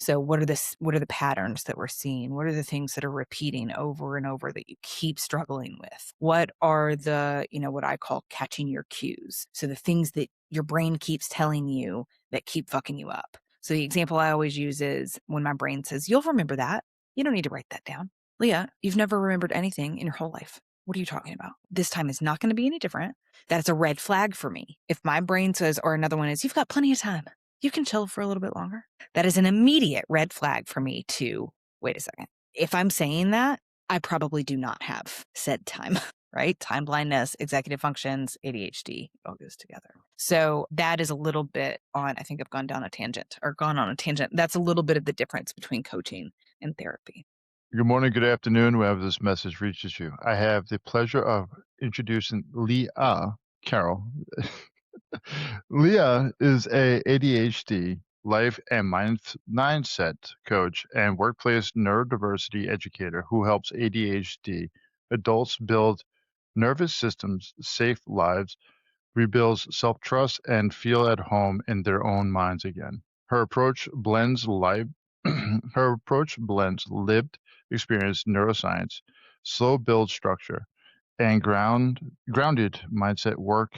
So what are the patterns that we're seeing? What are the things that are repeating over and over that you keep struggling with? What are the, what I call catching your cues? So the things that your brain keeps telling you that keep fucking you up. So the example I always use is when my brain says, "You'll remember that. You don't need to write that down." Leah, you've never remembered anything in your whole life. What are you talking about? This time is not going to be any different. That's a red flag for me. If my brain says, or another one is, "You've got plenty of time. You can chill for a little bit longer." That is an immediate red flag for me to wait a second. If I'm saying that, I probably do not have said time, right? Time blindness, executive functions, ADHD, it all goes together. So that is a little bit on, I think I've gone on a tangent. That's a little bit of the difference between coaching and therapy. Good morning, good afternoon, wherever this message reaches you. I have the pleasure of introducing Leah Carroll. Leah is a ADHD life and mindset coach and workplace neurodiversity educator who helps ADHD adults build nervous systems, safe lives, rebuilds self-trust, and feel at home in their own minds again. Her approach blends life her approach blends lived experience neuroscience, slow build structure, and grounded mindset work,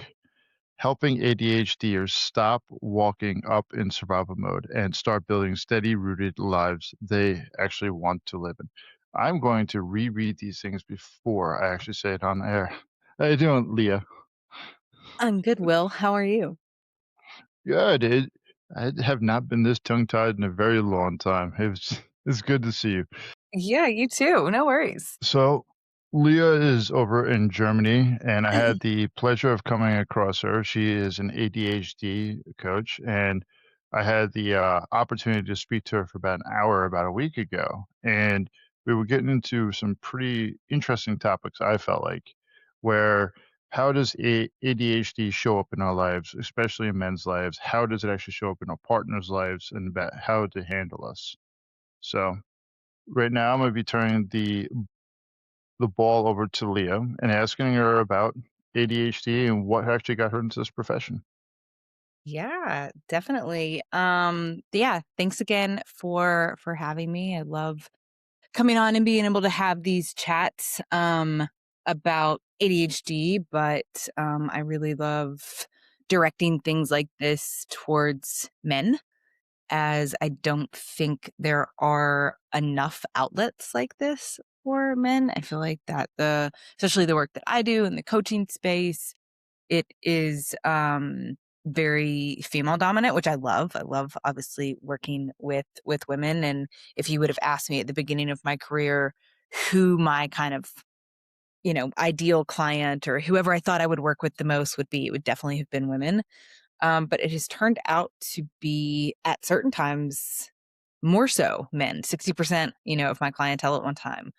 helping ADHDers stop walking up in survival mode and start building steady rooted lives they actually want to live in. I'm going to reread these things before I actually say it on air. How you doing, Leah? I'm good, Will. How are you? Good. I have not been this tongue-tied in a very long time. It's good to see you. Yeah, you too. No worries. So, Leah is over in Germany, and I had the pleasure of coming across her. She is an ADHD coach, and I had the opportunity to speak to her for about an hour about a week ago. And we were getting into some pretty interesting topics, I felt like, where how does ADHD show up in our lives, especially in men's lives? How does it actually show up in our partners' lives, and about how to handle us? So, right now, I'm going to be turning the ball over to Leah and asking her about ADHD and what actually got her into this profession. Yeah, definitely. Yeah, thanks again for having me. I love coming on and being able to have these chats about ADHD, but I really love directing things like this towards men, as I don't think there are enough outlets like this for men. I feel like that especially the work that I do in the coaching space, it is very female dominant, which I love. I love obviously working with women. And if you would have asked me at the beginning of my career who my kind of, ideal client or whoever I thought I would work with the most would be, it would definitely have been women. But it has turned out to be at certain times more so men. 60%, of my clientele at one time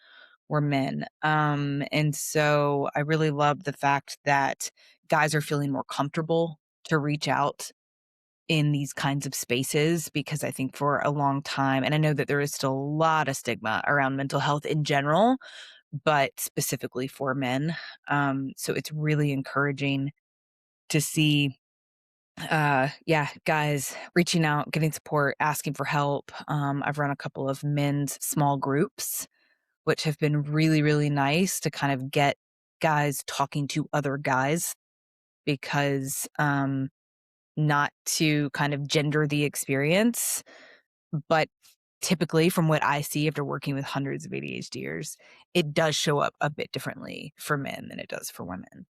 were men. And so I really love the fact that guys are feeling more comfortable to reach out in these kinds of spaces, because I think for a long time, and I know that there is still a lot of stigma around mental health in general, but specifically for men. So it's really encouraging to see yeah, guys reaching out, getting support, asking for help. I've run a couple of men's small groups, which have been really, really nice to kind of get guys talking to other guys, because not to kind of gender the experience, but typically from what I see after working with hundreds of ADHDers, it does show up a bit differently for men than it does for women.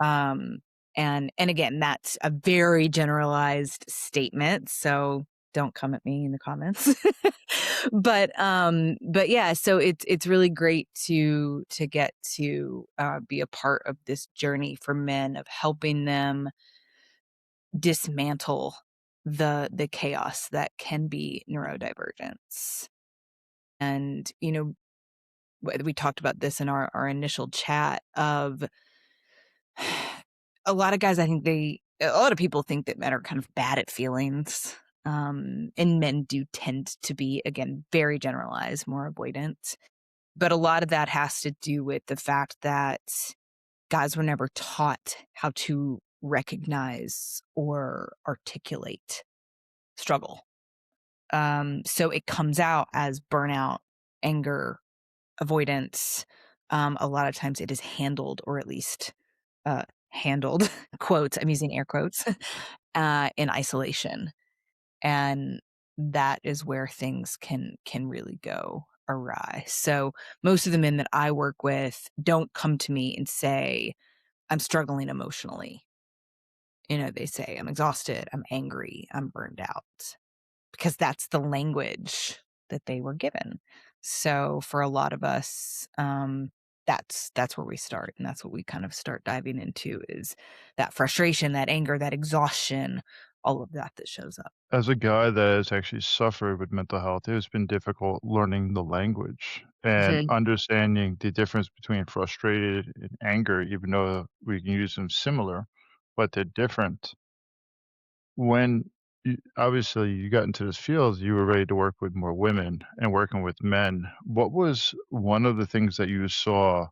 Um, and again, that's a very generalized statement, so don't come at me in the comments. But yeah, so it's really great to get to be a part of this journey for men, of helping them dismantle the chaos that can be neurodivergence. And we talked about this in our initial chat of a lot of guys, I think a lot of people think that men are kind of bad at feelings. And men do tend to be, again, very generalized, more avoidant. But a lot of that has to do with the fact that guys were never taught how to recognize or articulate struggle. So it comes out as burnout, anger, avoidance. A lot of times it is handled, or at least handled, quotes, I'm using air quotes, in isolation. And that is where things can really go awry. So most of the men that I work with don't come to me and say, I'm struggling emotionally. They say, I'm exhausted, I'm angry, I'm burned out, because that's the language that they were given. So for a lot of us, that's where we start, and that's what we kind of start diving into, is that frustration, that anger, that exhaustion, all of that shows up. As a guy that has actually suffered with mental health, it has been difficult learning the language and Mhm. understanding the difference between frustrated and anger, even though we can use them similar, but they're different. When obviously you got into this field, you were ready to work with more women and working with men. What was one of the things that you saw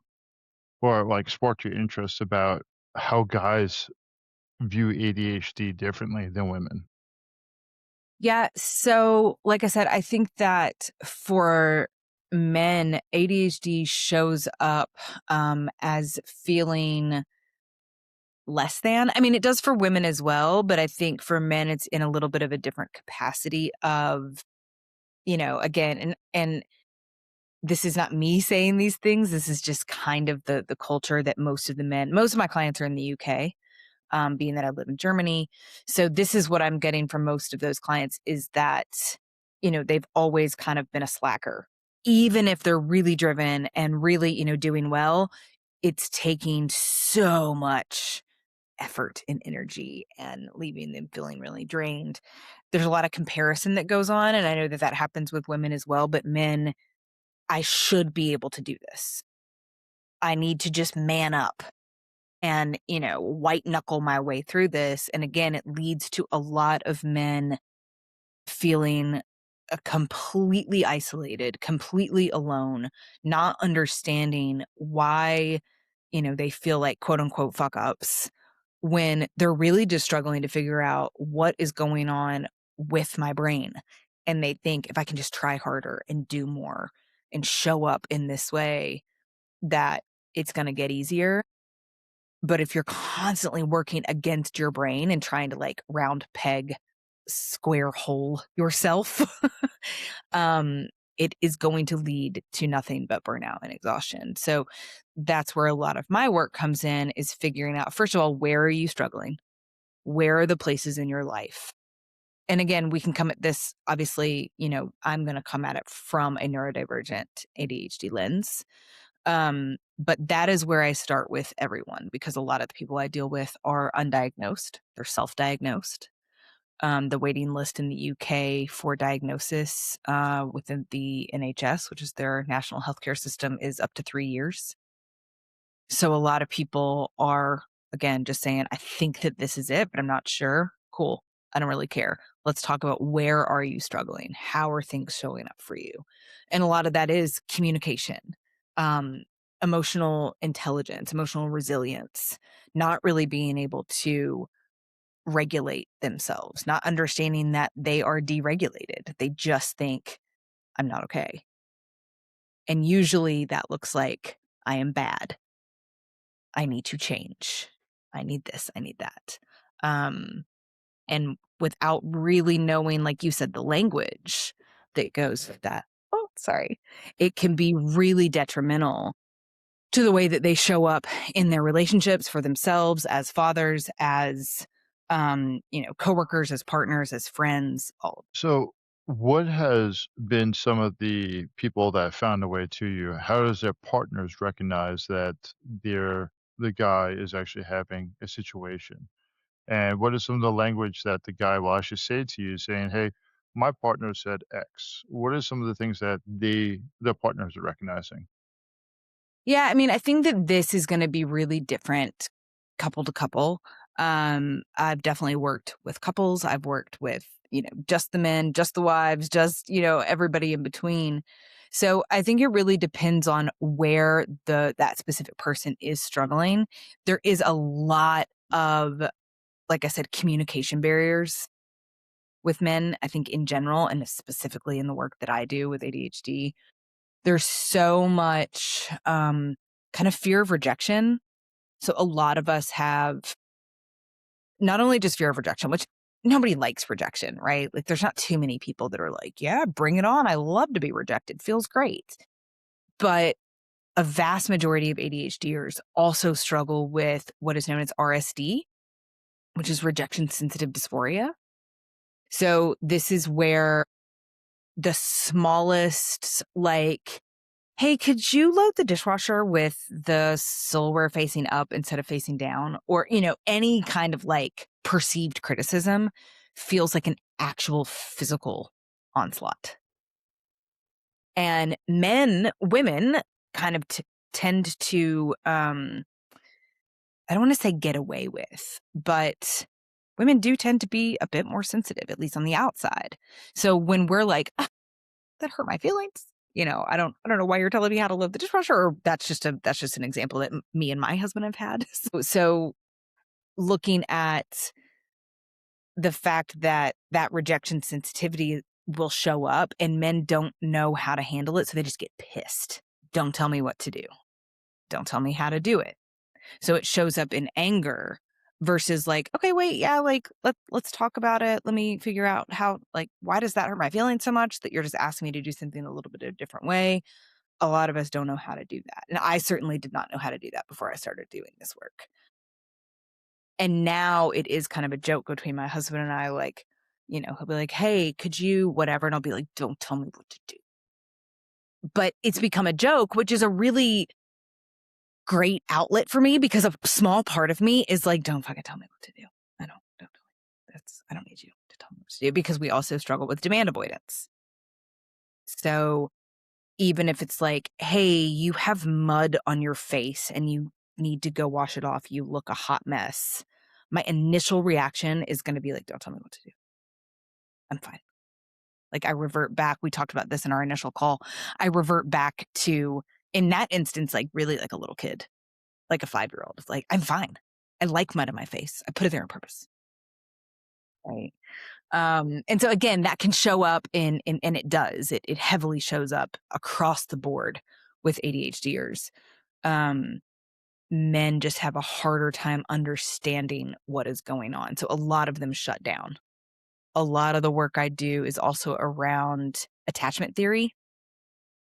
or like sparked your interest about how guys view ADHD differently than women? Yeah, so like I said, I think that for men, ADHD shows up as feeling less than. I mean, it does for women as well, but I think for men, it's in a little bit of a different capacity of, again, and this is not me saying these things. This is just kind of the culture that most of my clients are in the UK, being that I live in Germany. So this is what I'm getting from most of those clients, is that, they've always kind of been a slacker. Even if they're really driven and really, doing well, it's taking so much effort and energy and leaving them feeling really drained. There's a lot of comparison that goes on. And I know that that happens with women as well, but men, I should be able to do this. I need to just man up and, white knuckle my way through this. And again, it leads to a lot of men feeling completely isolated, completely alone, not understanding why, they feel like quote unquote fuck ups, when they're really just struggling to figure out what is going on with my brain. And they think, if I can just try harder and do more and show up in this way, that it's going to get easier. But if you're constantly working against your brain and trying to like round peg, square hole yourself, um, it is going to lead to nothing but burnout and exhaustion. So that's where a lot of my work comes in, is figuring out, first of all, where are you struggling? Where are the places in your life? And again, we can come at this, obviously, I'm going to come at it from a neurodivergent ADHD lens. But that is where I start with everyone, because a lot of the people I deal with are undiagnosed, they're self diagnosed. The waiting list in the UK for diagnosis within the NHS, which is their national healthcare system, is up to 3 years. So a lot of people are, again, just saying, I think that this is it, but I'm not sure. Cool. I don't really care. Let's talk about, where are you struggling? How are things showing up for you? And a lot of that is communication, um, emotional intelligence, emotional resilience, not really being able to regulate themselves, not understanding that they are deregulated. They just think, I'm not okay. And usually that looks like, I am bad. I need to change. I need this. I need that. Um, and without really knowing, like you said, the language that goes with that. Oh, sorry. It can be really detrimental to the way that they show up in their relationships, for themselves, as fathers, as coworkers, as partners, as friends, all. So, what has been some of the people that found a way to you? How does their partners recognize that the guy is actually having a situation? And what is some of the language that the guy will actually say to you, saying, "Hey, my partner said X." What are some of the things that the partners are recognizing? Yeah, I mean, I think that this is gonna be really different couple to couple. I've definitely worked with couples, I've worked with, just the men, just the wives, just, everybody in between. So, I think it really depends on where that specific person is struggling. There is a lot of, like I said, communication barriers with men, I think in general, and specifically in the work that I do with ADHD. There's so much kind of fear of rejection. So a lot of us have not only just fear of rejection, which nobody likes rejection, right? Like there's not too many people that are like, yeah, bring it on. I love to be rejected. Feels great. But a vast majority of ADHDers also struggle with what is known as RSD, which is rejection sensitive dysphoria. So this is where the smallest, like, hey, could you load the dishwasher with the silverware facing up instead of facing down? Or, any kind of like perceived criticism feels like an actual physical onslaught. And women kind of tend to, I don't want to say get away with, but women do tend to be a bit more sensitive, at least on the outside. So when we're like, that hurt my feelings. I don't know why you're telling me how to load the dishwasher, or that's just an example that me and my husband have had. So looking at the fact that that rejection sensitivity will show up and men don't know how to handle it, so they just get pissed. Don't tell me what to do. Don't tell me how to do it. So it shows up in anger versus like, okay, wait, yeah, like let's talk about it. Let me figure out how, like, why does that hurt my feelings so much that you're just asking me to do something a little bit of a different way? A lot of us don't know how to do that. And I certainly did not know how to do that before I started doing this work. And now it is kind of a joke between my husband and I, like, he'll be like, hey, could you whatever? And I'll be like, don't tell me what to do. But it's become a joke, which is a really great outlet for me because a small part of me is like, don't fucking tell me what to do. Don't tell me. I don't need you to tell me what to do, because we also struggle with demand avoidance. So even if it's like, hey, you have mud on your face and you need to go wash it off, you look a hot mess. My initial reaction is going to be like, don't tell me what to do. I'm fine. Like I revert back. We talked about this in our initial call. I revert back to, in that instance, like really like a little kid, like a 5-year-old. It's like, I'm fine. I like mud on my face. I put it there on purpose. Right. And so again, that can show up and it does. It heavily shows up across the board with ADHDers. Um, Men just have a harder time understanding what is going on. So a lot of them shut down. A lot of the work I do is also around attachment theory.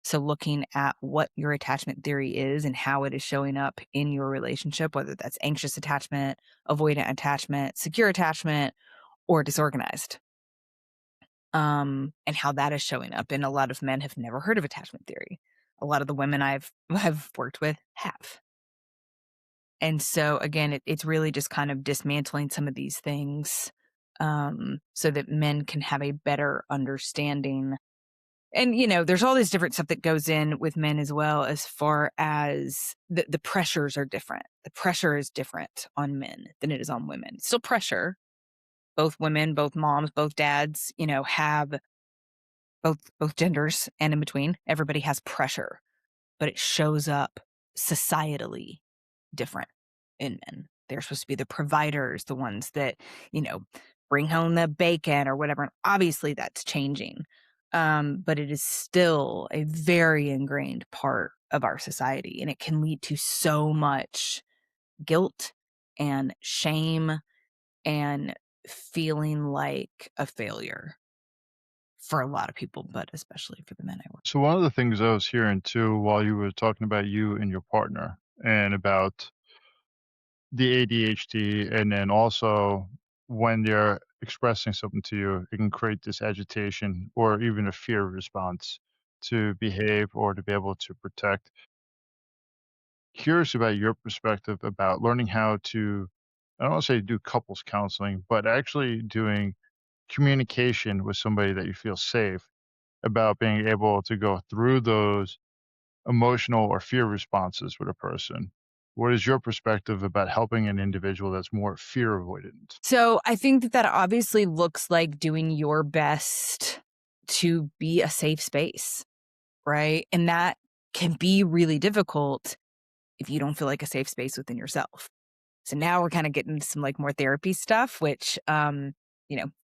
So looking at what your attachment theory is and how it is showing up in your relationship, whether that's anxious attachment, avoidant attachment, secure attachment, or disorganized. And how that is showing up. And a lot of men have never heard of attachment theory. A lot of the women have worked with have. And so again, it's really just kind of dismantling some of these things, so that men can have a better understanding. And there's all this different stuff that goes in with men as well, as far as the pressures are different. The pressure is different on men than it is on women. It's still pressure. Both women, both moms, both dads, have both genders and in between. Everybody has pressure, but it shows up societally different in men. They're supposed to be the providers, the ones that, you know, bring home the bacon or whatever. And obviously that's changing. But it is still a very ingrained part of our society. And it can lead to so much guilt and shame and feeling like a failure for a lot of people, but especially for the men I work So one of the things I was hearing too while you were talking about you and your partner and about the ADHD, and then also when they're expressing something to you, it can create this agitation or even a fear response to behave or to be able to protect. Curious about your perspective about learning how to, I don't want to say do couples counseling, but actually doing communication with somebody that you feel safe about being able to go through those emotional or fear responses with a person. What is your perspective about helping an individual that's more fear avoidant? So I think that that obviously looks like doing your best to be a safe space, right? And that can be really difficult if you don't feel like a safe space within yourself. So now we're kind of getting into some like more therapy stuff, which,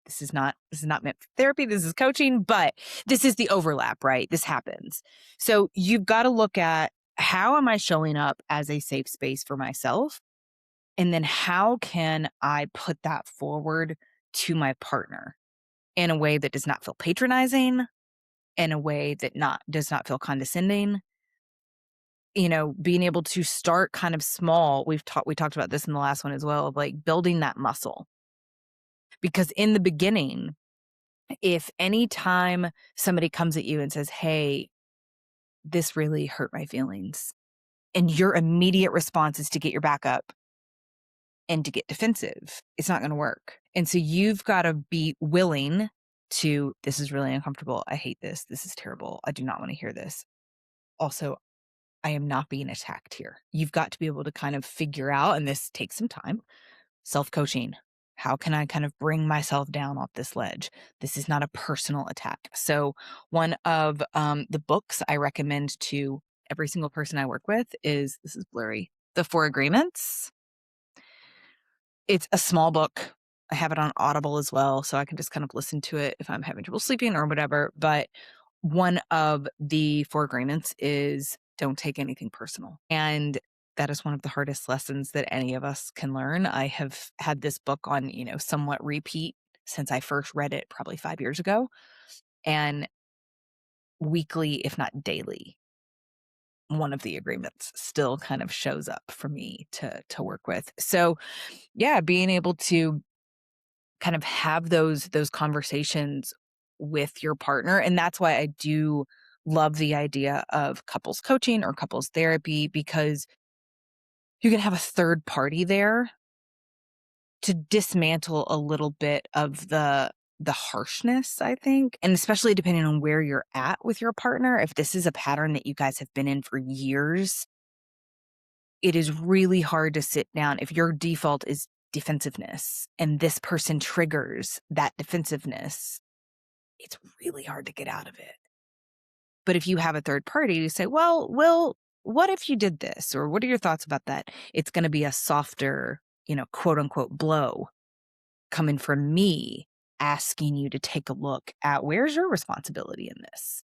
This is not meant for therapy. This is coaching, but this is the overlap, right? This happens. So you've got to look at, how am I showing up as a safe space for myself? And then how can I put that forward to my partner in a way that does not feel patronizing, in a way that not does not feel condescending? Being able to start kind of small. We talked about this in the last one as well, of like building that muscle. Because in the beginning, if any time somebody comes at you and says, "Hey, this really hurt my feelings," and your immediate response is to get your back up and to get defensive, it's not going to work. And so you've got to be willing to, this is really uncomfortable. I hate this. This is terrible. I do not want to hear this. Also, I am not being attacked here. You've got to be able to kind of figure out, and this takes some time, self coaching. How can I kind of bring myself down off this ledge? This is not a personal attack. So, one of the books I recommend to every single person I work with is, this is blurry, The Four Agreements. It's a small book. I have it on Audible as well, so I can just kind of listen to it if I'm having trouble sleeping or whatever. But one of the four agreements is, don't take anything personal. And that is one of the hardest lessons that any of us can learn. I have had this book on, somewhat repeat since I first read it probably 5 years ago. And weekly, if not daily, one of the agreements still kind of shows up for me to work with. So yeah, being able to kind of have those conversations with your partner. And that's why I do love the idea of couples coaching or couples therapy, because you can have a third party there to dismantle a little bit of the harshness, I think. And especially depending on where you're at with your partner, if this is a pattern that you guys have been in for years, it is really hard to sit down if your default is defensiveness and this person triggers that defensiveness. It's really hard to get out of it. But if you have a third party to say, well, Will, what if you did this? Or what are your thoughts about that? It's going to be a softer, quote unquote blow coming from me, asking you to take a look at, where's your responsibility in this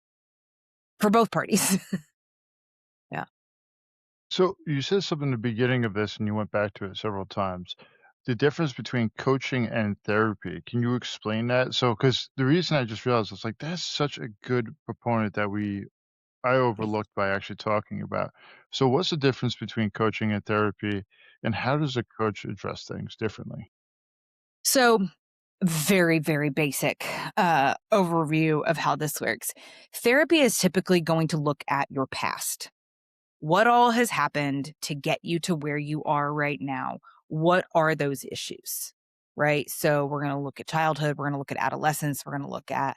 for both parties. Yeah. So you said something in the beginning of this and you went back to it several times. The difference between coaching and therapy. Can you explain that? So, because the reason I just realized, it's like that's such a good proponent that I overlooked by actually talking about. So what's the difference between coaching and therapy, and how does a coach address things differently? So, very, very basic overview of how this works. Therapy is typically going to look at your past. What all has happened to get you to where you are right now? What are those issues? Right. So we're going to look at childhood. We're going to look at adolescence. We're going to look at,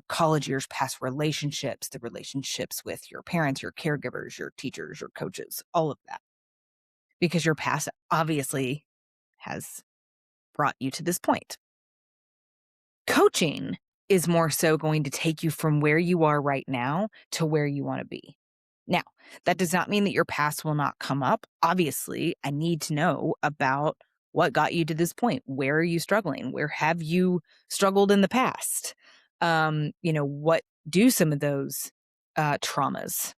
college years, past relationships, the relationships with your parents, your caregivers, your teachers, your coaches, all of that. Because your past obviously has brought you to this point. Coaching is more so going to take you from where you are right now to where you want to be. Now, that does not mean that your past will not come up. Obviously, I need to know about what got you to this point. Where are you struggling? Where have you struggled in the past? What do some of those traumas,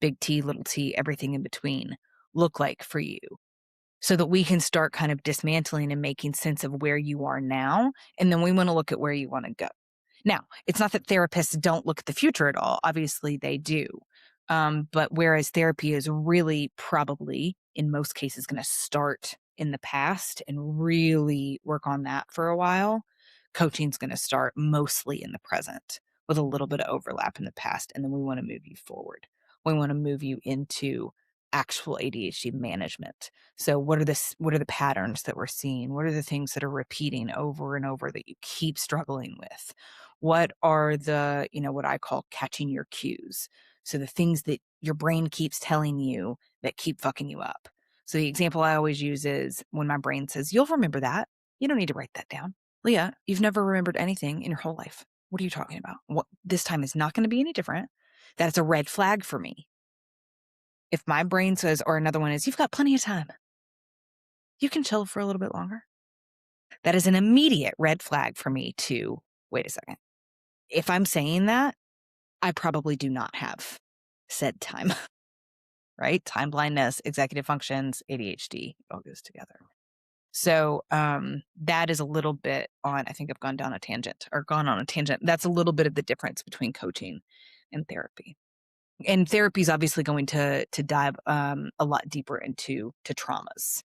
big T, little t, everything in between, look like for you? So that we can start kind of dismantling and making sense of where you are now. And then we want to look at where you want to go. Now, it's not that therapists don't look at the future at all. Obviously, they do. But whereas therapy is really probably, in most cases, going to start in the past and really work on that for a while, coaching is going to start mostly in the present with a little bit of overlap in the past. And then we want to move you forward. We want to move you into actual ADHD management. So what are the patterns that we're seeing? What are the things that are repeating over and over that you keep struggling with? What are the, what I call catching your cues? So the things that your brain keeps telling you that keep fucking you up. So the example I always use is when my brain says, "You'll remember that. You don't need to write that down. Leah, you've never remembered anything in your whole life. What are you talking about? What this time is not going to be any different." That's a red flag for me. If my brain says, or another one is, "You've got plenty of time. You can chill for a little bit longer." That is an immediate red flag for me to wait a second. If I'm saying that, I probably do not have said time, right? Time blindness, executive functions, ADHD, it all goes together. So that is a little bit on, I think I've gone down a tangent or gone on a tangent. That's a little bit of the difference between coaching and therapy. And therapy is obviously going to dive a lot deeper into to traumas.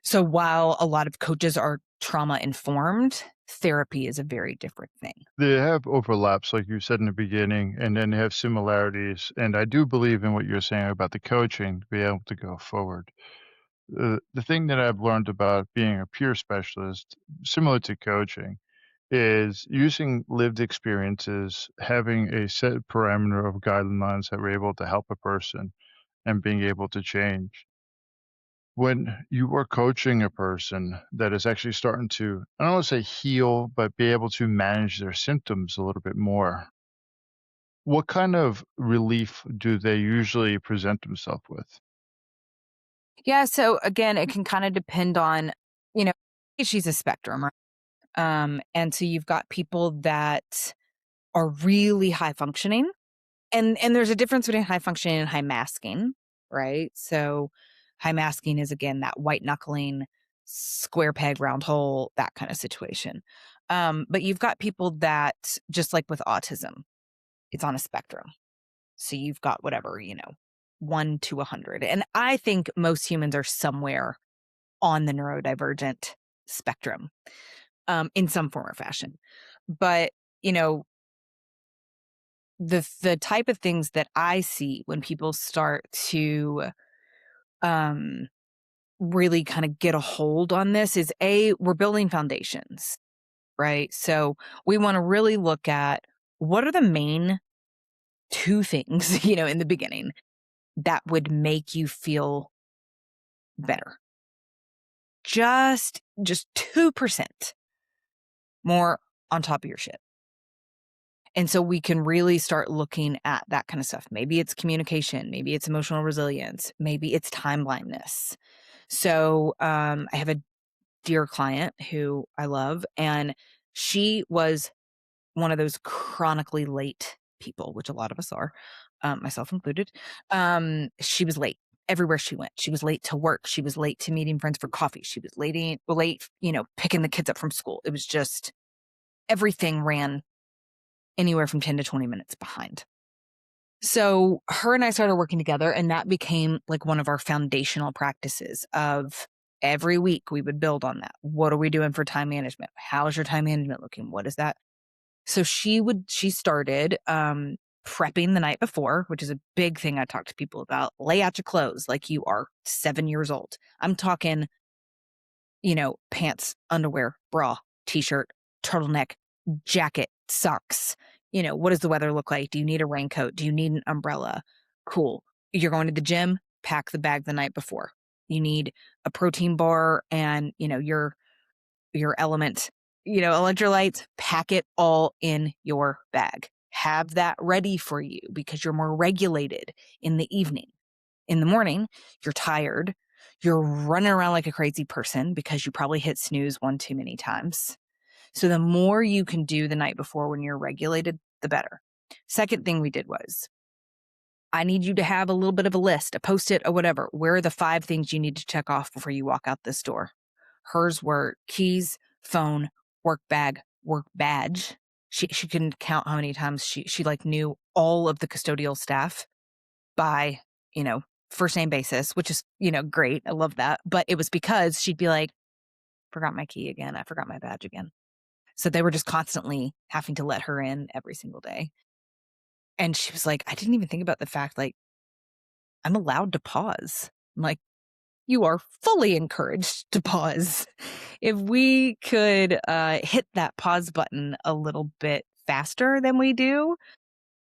So while a lot of coaches are trauma informed, therapy is a very different thing. They have overlaps, like you said in the beginning, and then they have similarities. And I do believe in what you're saying about the coaching to be able to go forward. The thing that I've learned about being a peer specialist, similar to coaching, is using lived experiences, having a set parameter of guidelines that we're able to help a person and being able to change. When you are coaching a person that is actually starting to, I don't want to say heal, but be able to manage their symptoms a little bit more, what kind of relief do they usually present themselves with? Yeah, so again, it can kind of depend on, you know, she's a spectrum, right? And so you've got people that are really high functioning, and there's a difference between high functioning and high masking, right? So high masking is again that white knuckling, square peg, round hole, that kind of situation. But you've got people that, just like with autism, it's on a spectrum. So you've got whatever, 1 to 100. And I think most humans are somewhere on the neurodivergent spectrum, in some form or fashion. But, you know, the type of things that I see when people start to um, really kind of get a hold on this is we're building foundations, right? So we want to really look at what are the main two things, in the beginning that would make you feel better. Just 2% more on top of your shit. And so we can really start looking at that kind of stuff. Maybe it's communication, maybe it's emotional resilience, maybe it's time blindness. So I have a dear client who I love, and she was one of those chronically late people, which a lot of us are, myself included. She was late everywhere she went. She was late to work. She was late to meeting friends for coffee. She was late, picking the kids up from school. It was just everything ran anywhere from 10 to 20 minutes behind. So her and I started working together, and that became like one of our foundational practices of every week we would build on that. What are we doing for time management? How's your time management looking? What is that? So she started prepping the night before, which is a big thing I talk to people about. Lay out your clothes like you are 7 years old. I'm talking, pants, underwear, bra, t-shirt, turtleneck, jacket, socks. What does the weather look like? Do you need a raincoat? Do you need an umbrella? Cool. You're going to the gym, pack the bag the night before. You need a protein bar and, your element, electrolytes, pack it all in your bag. Have that ready for you because you're more regulated in the evening. In the morning, you're tired. You're running around like a crazy person because you probably hit snooze one too many times. So the more you can do the night before when you're regulated, the better. Second thing we did was, I need you to have a little bit of a list, a post-it or whatever. Where are the 5 things you need to check off before you walk out this door? Hers were keys, phone, work bag, work badge. She couldn't count how many times she like knew all of the custodial staff by, you know, first name basis, which is, great. I love that. But it was because she'd be like, forgot my key again. I forgot my badge again. So they were just constantly having to let her in every single day. And she was like, I didn't even think about the fact, like, I'm allowed to pause. I'm like, you are fully encouraged to pause. If we could hit that pause button a little bit faster than we do,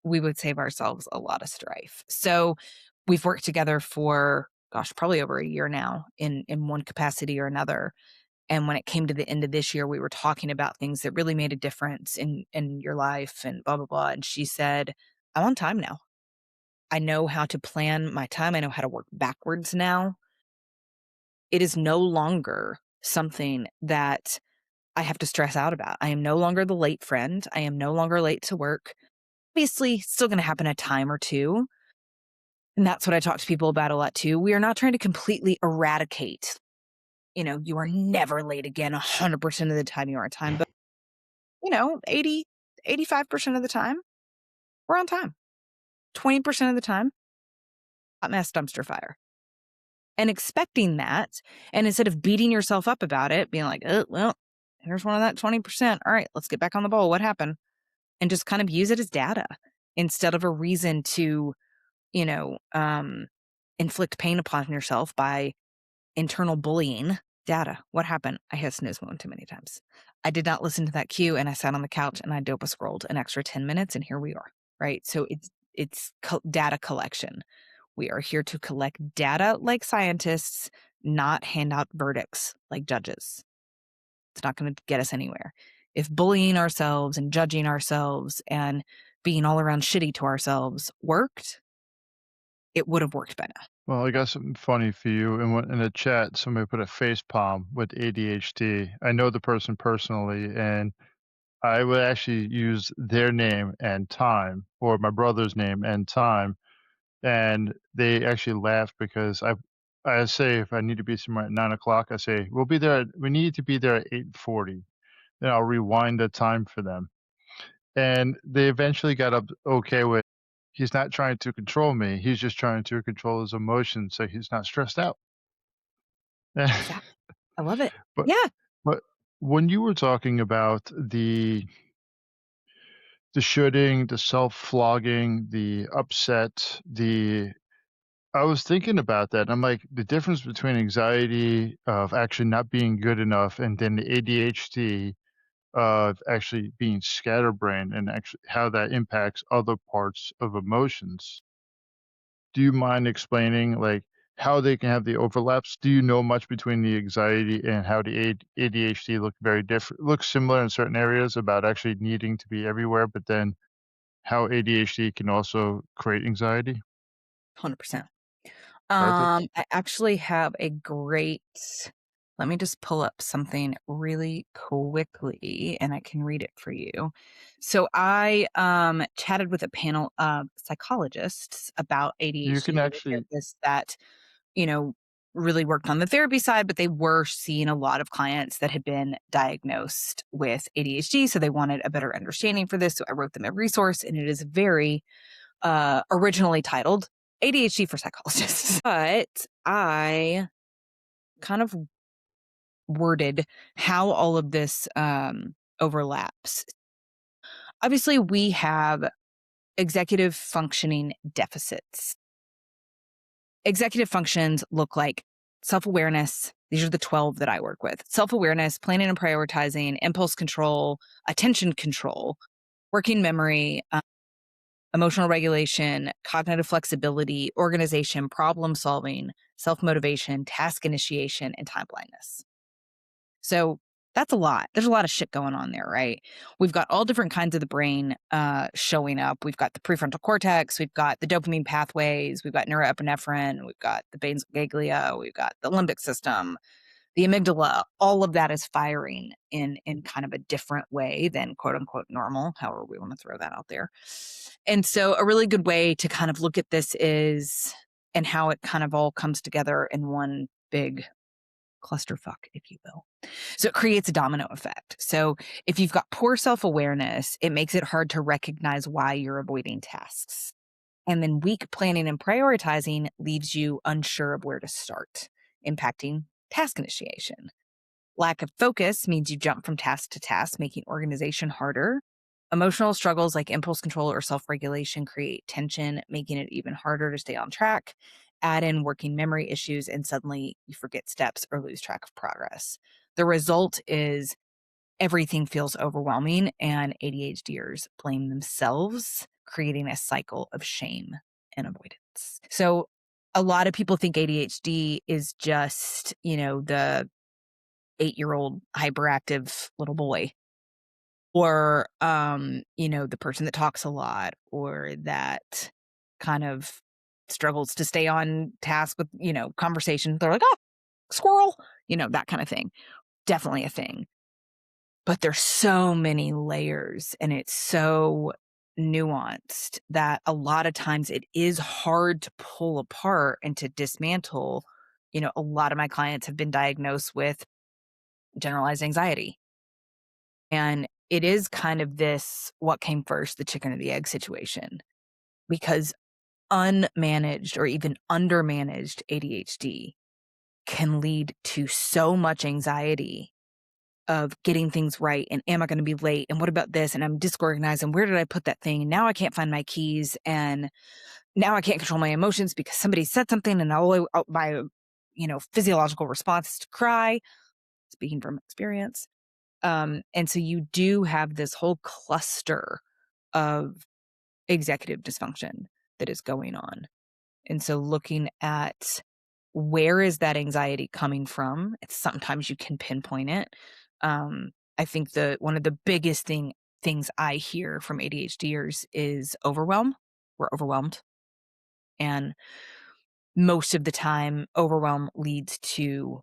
we would save ourselves a lot of strife. So we've worked together for, gosh, probably over a year now in one capacity or another. And when it came to the end of this year, we were talking about things that really made a difference in your life and blah, blah, blah. And she said, I'm on time now. I know how to plan my time. I know how to work backwards now. It is no longer something that I have to stress out about. I am no longer the late friend. I am no longer late to work. Obviously, still going to happen a time or two. And that's what I talk to people about a lot too. We are not trying to completely eradicate, you are never late again 100% of the time you are on time. But, 80, 85% of the time, we're on time. 20% of the time, hot mess dumpster fire. And expecting that, and instead of beating yourself up about it, being like, oh, well, here's one of that 20%. All right, let's get back on the ball. What happened? And just kind of use it as data instead of a reason to, you know, um, inflict pain upon yourself by internal bullying. Data. What happened? I hit snooze one too many times. I did not listen to that cue, and I sat on the couch and I dopa scrolled an extra 10 minutes, and here we are. Right. So it's data collection. We are here to collect data like scientists, not hand out verdicts like judges. It's not going to get us anywhere. If bullying ourselves and judging ourselves and being all around shitty to ourselves worked, it would have worked by now. Well, I got something funny for you. In the chat, somebody put a face palm with ADHD. I know the person personally, and I would actually use their name and time, or my brother's name and time, and they actually laugh because I say if I need to be somewhere at 9 o'clock, I say we need to be there at 8:40. Then I'll rewind the time for them, and they eventually got up okay with. He's not trying to control me. He's just trying to control his emotions so he's not stressed out. Exactly. I love it. But Yeah. but when you were talking about the shooting, the self-flogging, the upset, the I was thinking about that. I'm like, the difference between anxiety of actually not being good enough and then the ADHD of actually being scatterbrained and actually how that impacts other parts of emotions. Do you mind explaining, like, how they can have the overlaps? Do you know much between the anxiety and how the ADHD look very different, look similar in certain areas about actually needing to be everywhere, but then how ADHD can also create anxiety? 100%. Perfect. I actually have a great let me just pull up something really quickly and I can read it for you. So I chatted with a panel of psychologists about You can ADHD. They were actually therapists that, you know, really worked on the therapy side, but they were seeing a lot of clients that had been diagnosed with ADHD. So they wanted a better understanding for this. So I wrote them a resource, and it is very originally titled ADHD for Psychologists. But I kind of worded how all of this overlaps. Obviously, we have executive functioning deficits. Executive functions look like self awareness. These are the 12 that I work with: self awareness, planning and prioritizing, impulse control, attention control, working memory, emotional regulation, cognitive flexibility, organization, problem solving, self motivation, task initiation, and time blindness. So that's a lot. There's a lot of shit going on there, right? We've got all different kinds of the brain showing up. We've got the prefrontal cortex, we've got the dopamine pathways, we've got neuroepinephrine, we've got the basal ganglia, we've got the limbic system, the amygdala. All of that is firing in kind of a different way than quote unquote normal, however we want to throw that out there. And so a really good way to kind of look at this is and how it kind of all comes together in one big clusterfuck, if you will. So it creates a domino effect. So if you've got poor self awareness, it makes it hard to recognize why you're avoiding tasks. And then weak planning and prioritizing leaves you unsure of where to start, impacting task initiation. Lack of focus means you jump from task to task, making organization harder. Emotional struggles like impulse control or self regulation create tension, making it even harder to stay on track. Add in working memory issues, and suddenly you forget steps or lose track of progress. The result is everything feels overwhelming, and ADHDers blame themselves, creating a cycle of shame and avoidance. So, a lot of people think ADHD is just, the 8-year-old hyperactive little boy, or the person that talks a lot, or that kind of struggles to stay on task with, conversation. They're like, oh, squirrel. that kind of thing. Definitely a thing. But there's so many layers and it's so nuanced that a lot of times it is hard to pull apart and to dismantle. A lot of my clients have been diagnosed with generalized anxiety. And it is kind of this what came first, the chicken or the egg situation, because unmanaged or even undermanaged ADHD can lead to so much anxiety of getting things right and am I going to be late and what about this and I'm disorganized and where did I put that thing and now I can't find my keys and now I can't control my emotions because somebody said something and my physiological response is to cry, speaking from experience. And so you do have this whole cluster of executive dysfunction that is going on. And so looking at where is that anxiety coming from? It's sometimes you can pinpoint it. I think the one of the biggest things I hear from ADHDers is overwhelm. We're overwhelmed. And most of the time, overwhelm leads to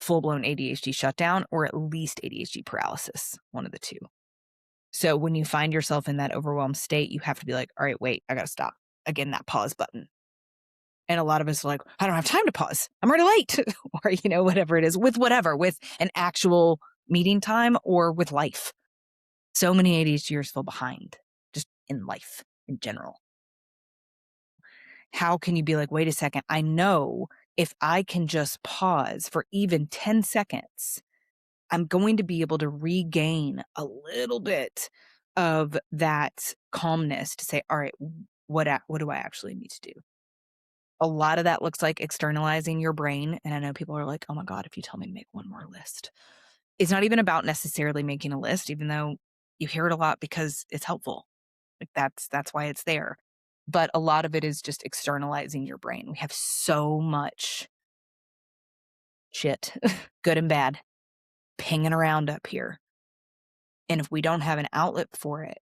full-blown ADHD shutdown or at least ADHD paralysis, one of the two. So when you find yourself in that overwhelmed state, you have to be like, all right, wait, I got to stop. Again, that pause button. And a lot of us are like, I don't have time to pause. I'm already late. Or, whatever it is, with an actual meeting time or with life. So many ADHDers feel behind just in life in general. How can you be like, wait a second, I know if I can just pause for even 10 seconds, I'm going to be able to regain a little bit of that calmness to say, all right, what do I actually need to do? A lot of that looks like externalizing your brain, and I know people are like, "Oh my god, if you tell me to make one more list." It's not even about necessarily making a list, even though you hear it a lot because it's helpful. Like, that's why it's there. But a lot of it is just externalizing your brain. We have so much shit, good and bad, pinging around up here, and if we don't have an outlet for it,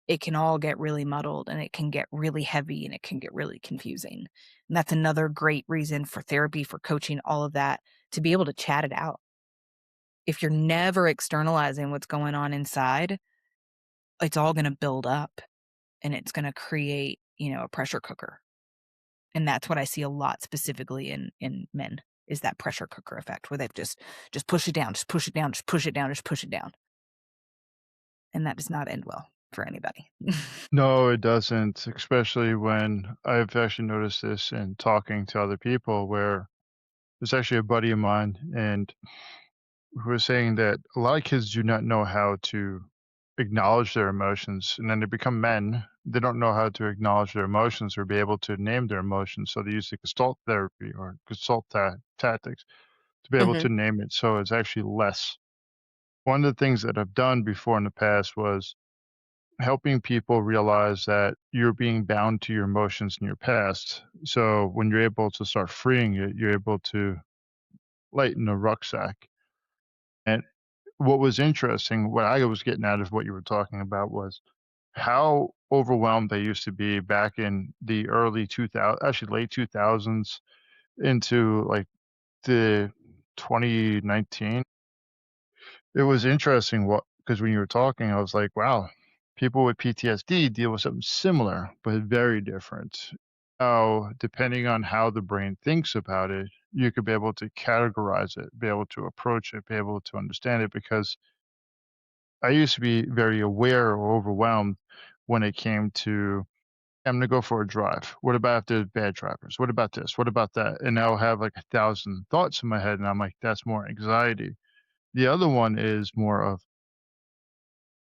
it can all get really muddled, and it can get really heavy, and it can get really confusing. And that's another great reason for therapy, for coaching, all of that, to be able to chat it out. If you're never externalizing what's going on inside, it's all gonna build up, and it's gonna create, a pressure cooker. And that's what I see a lot specifically in men, is that pressure cooker effect where they've just push it down, just push it down, just push it down, just push it down. And that does not end well for anybody. No, it doesn't, especially when I've actually noticed this in talking to other people where there's actually a buddy of mine and who was saying that a lot of kids do not know how to acknowledge their emotions, and then they become men. They don't know how to acknowledge their emotions or be able to name their emotions, so they use the gestalt therapy or gestalt tactics to be able Mhm. to name it, so it's actually less. One of the things that I've done before in the past was helping people realize that you're being bound to your emotions in your past. So when you're able to start freeing it, you're able to lighten the rucksack. And what was interesting, what I was getting out of what you were talking about was how overwhelmed they used to be back in the early 2000, actually late 2000s into like the 2019. It was interesting what because when you were talking, I was like, wow, people with PTSD deal with something similar, but very different. How, depending on how the brain thinks about it, you could be able to categorize it, be able to approach it, be able to understand it. Because I used to be very aware or overwhelmed when it came to, I'm going to go for a drive. What about if there's bad drivers? What about this? What about that? And I'll have like 1,000 thoughts in my head. And I'm like, that's more anxiety. The other one is more of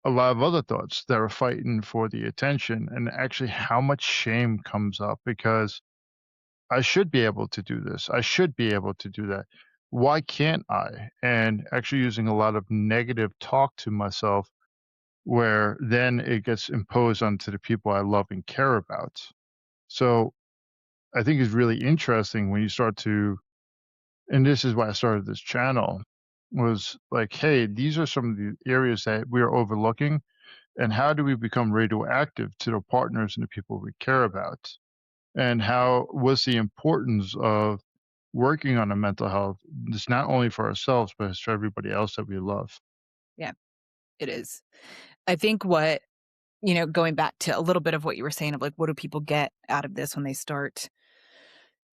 a lot of other thoughts that are fighting for the attention and actually how much shame comes up because I should be able to do this. I should be able to do that. Why can't I? And actually using a lot of negative talk to myself where then it gets imposed onto the people I love and care about. So I think it's really interesting when you start to, and this is why I started this channel, was like, hey, these are some of the areas that we're overlooking. And how do we become radioactive to the partners and the people we care about? And how what's the importance of working on a mental health is not only for ourselves, but it's for everybody else that we love. Yeah, it is. I think what, going back to a little bit of what you were saying of like, what do people get out of this when they start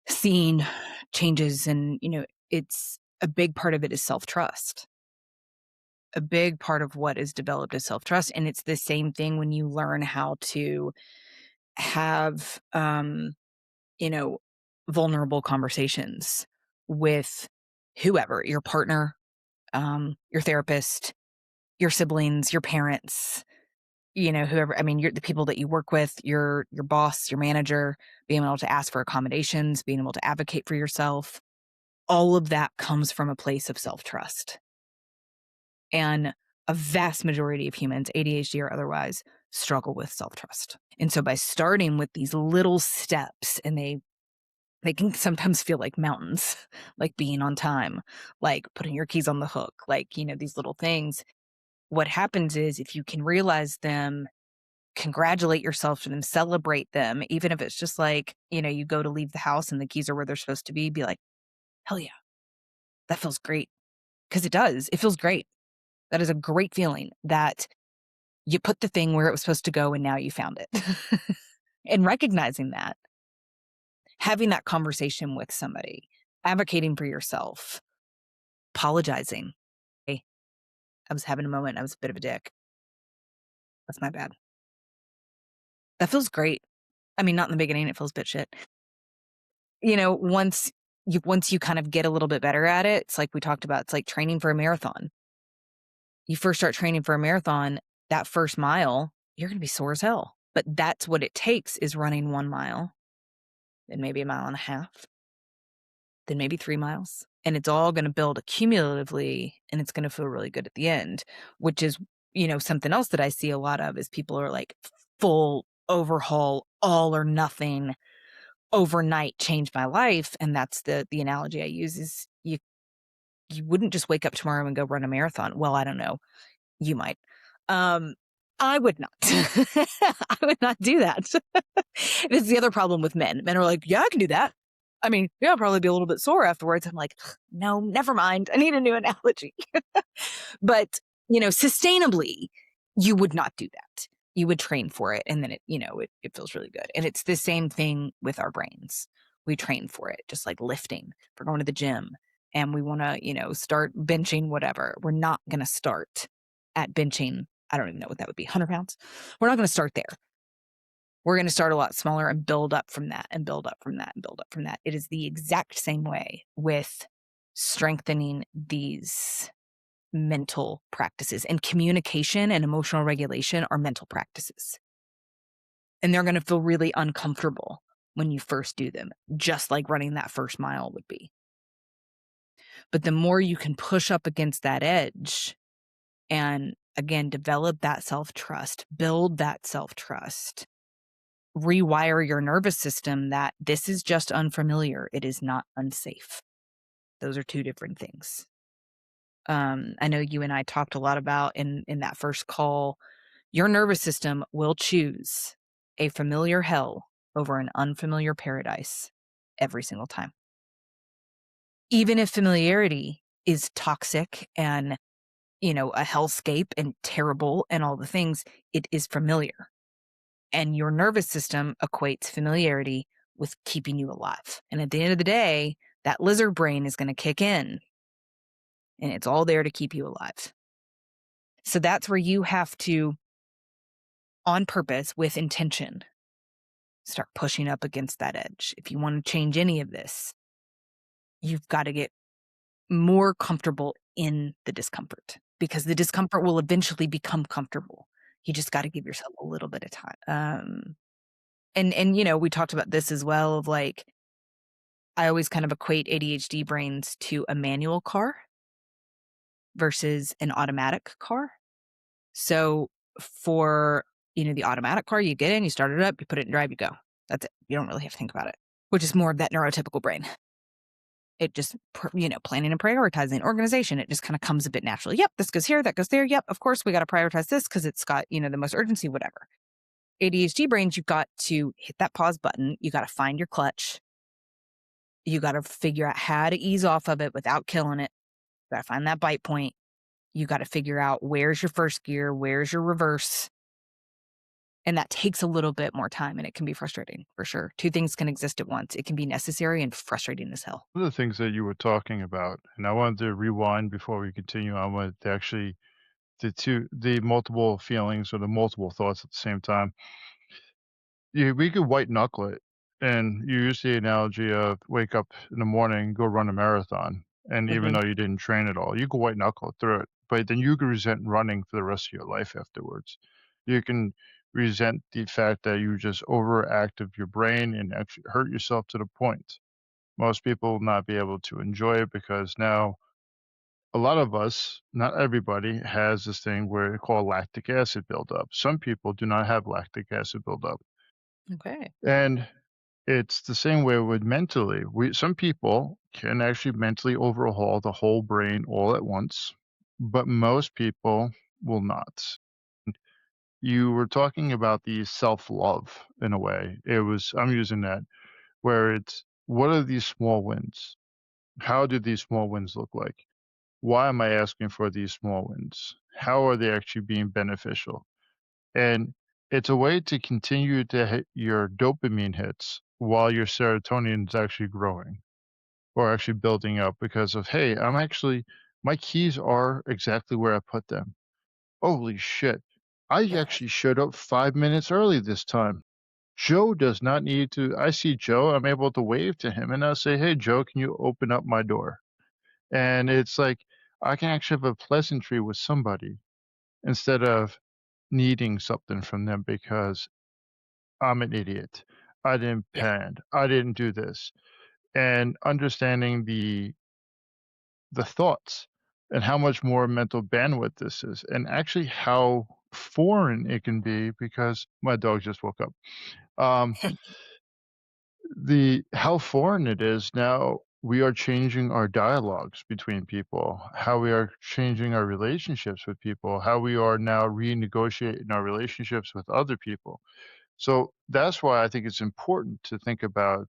seeing changes? And, it's a big part of it is self trust. A big part of what is developed is self trust. And it's the same thing when you learn how to have, you know, vulnerable conversations with whoever, your partner, your therapist, your siblings, your parents, whoever. I mean, the people that you work with, your boss, your manager, being able to ask for accommodations, being able to advocate for yourself. All of that comes from a place of self-trust. And a vast majority of humans, ADHD or otherwise, struggle with self-trust. And so by starting with these little steps, and they can sometimes feel like mountains, like being on time, like putting your keys on the hook, like, these little things. What happens is if you can realize them, congratulate yourself for them, celebrate them, even if it's just like, you go to leave the house and the keys are where they're supposed to be like, hell yeah, that feels great. Because it does. It feels great. That is a great feeling that you put the thing where it was supposed to go and now you found it. And recognizing that, having that conversation with somebody, advocating for yourself, apologizing. Hey, I was having a moment. I was a bit of a dick. That's my bad. That feels great. I mean, not in the beginning. It feels bit shit. Once you kind of get a little bit better at it, it's like we talked about. It's like training for a marathon. You first start training for a marathon, that first mile, you're going to be sore as hell. But that's what it takes is running 1 mile, then maybe a mile and a half, then maybe 3 miles. And it's all going to build accumulatively and it's going to feel really good at the end, which is, something else that I see a lot of is people are like full overhaul, all or nothing, overnight change my life. And that's the analogy I use is you wouldn't just wake up tomorrow and go run a marathon. Well, I don't know. You might. Um, I would not. I would not do that. This is the other problem with men. Men are like, yeah, I can do that. I mean, yeah, I'll probably be a little bit sore afterwards. I'm like, no, never mind. I need a new analogy. But, sustainably, you would not do that. You would train for it. And then it feels really good. And it's the same thing with our brains. We train for it, just like lifting. If we're going to the gym and we want to, start benching whatever, we're not going to start at benching. I don't even know what that would be, 100 pounds. We're not going to start there. We're going to start a lot smaller and build up from that and build up from that and build up from that. It is the exact same way with strengthening these mental practices, and communication and emotional regulation are mental practices. And they're going to feel really uncomfortable when you first do them, just like running that first mile would be. But the more you can push up against that edge and again, develop that self-trust, build that self-trust, rewire your nervous system that this is just unfamiliar. It is not unsafe. Those are two different things. I know you and I talked a lot about in that first call, your nervous system will choose a familiar hell over an unfamiliar paradise every single time. Even if familiarity is toxic and, a hellscape and terrible and all the things, it is familiar. And your nervous system equates familiarity with keeping you alive. And at the end of the day, that lizard brain is going to kick in and it's all there to keep you alive. So that's where you have to, on purpose, with intention, start pushing up against that edge. If you want to change any of this, you've got to get more comfortable in the discomfort because the discomfort will eventually become comfortable. You just got to give yourself a little bit of time. And we talked about this as well of like, I always kind of equate ADHD brains to a manual car versus an automatic car. So for, the automatic car, you get in, you start it up, you put it in drive, you go. That's it. You don't really have to think about it, which is more of that neurotypical brain. It just, planning and prioritizing, organization, it just kind of comes a bit naturally. Yep, this goes here, that goes there. Yep, of course, we got to prioritize this because it's got, the most urgency, whatever. ADHD brains, you've got to hit that pause button. You got to find your clutch. You gotta figure out how to ease off of it without killing it. Gotta find that bite point. You gotta figure out where's your first gear, where's your reverse, and that takes a little bit more time, and it can be frustrating, for sure. 2 things can exist at once. It can be necessary and frustrating as hell. One of the things that you were talking about, and I wanted to rewind before we continue on with the multiple feelings or the multiple thoughts at the same time. Yeah, we could white knuckle it, and you use the analogy of wake up in the morning, go run a marathon, and even Mhm. though you didn't train at all, you could white knuckle it through it, but then you could resent running for the rest of your life afterwards. You can resent the fact that you just overactive your brain and actually hurt yourself to the point. Most people will not be able to enjoy it because now a lot of us, not everybody, has this thing where they call lactic acid buildup. Some people do not have lactic acid buildup. Okay. And it's the same way with mentally. Some people can actually mentally overhaul the whole brain all at once, but most people will not. You were talking about the self-love in a way. I'm using that where it's what are these small wins? How do these small wins look like? Why am I asking for these small wins? How are they actually being beneficial? And it's a way to continue to hit your dopamine hits while your serotonin is actually growing or actually building up because of, hey, my keys are exactly where I put them. Holy shit. I Yes. actually showed up 5 minutes early this time. Joe does not need to. I see Joe, I'm able to wave to him and I'll say, hey, Joe, can you open up my door? And it's like, I can actually have a pleasantry with somebody instead of needing something from them because I'm an idiot. I didn't Yeah. plan. I didn't do this. And understanding the thoughts and how much more mental bandwidth this is, and actually how foreign it can be because my dog just woke up. Um, the how foreign it is now we are changing our dialogues between people, how we are changing our relationships with people, how we are now renegotiating our relationships with other people. So that's why I think it's important to think about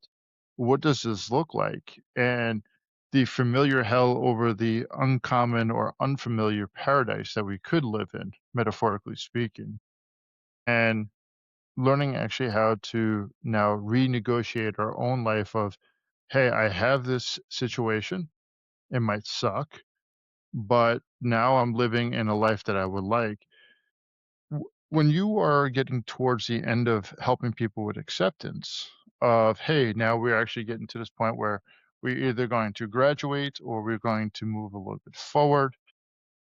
what does this look like and the familiar hell over the uncommon or unfamiliar paradise that we could live in, metaphorically speaking, and learning actually how to now renegotiate our own life of, hey, I have this situation. It might suck, but now I'm living in a life that I would like. When you are getting towards the end of helping people with acceptance of, hey, now we're actually getting to this point where we're either going to graduate or we're going to move a little bit forward.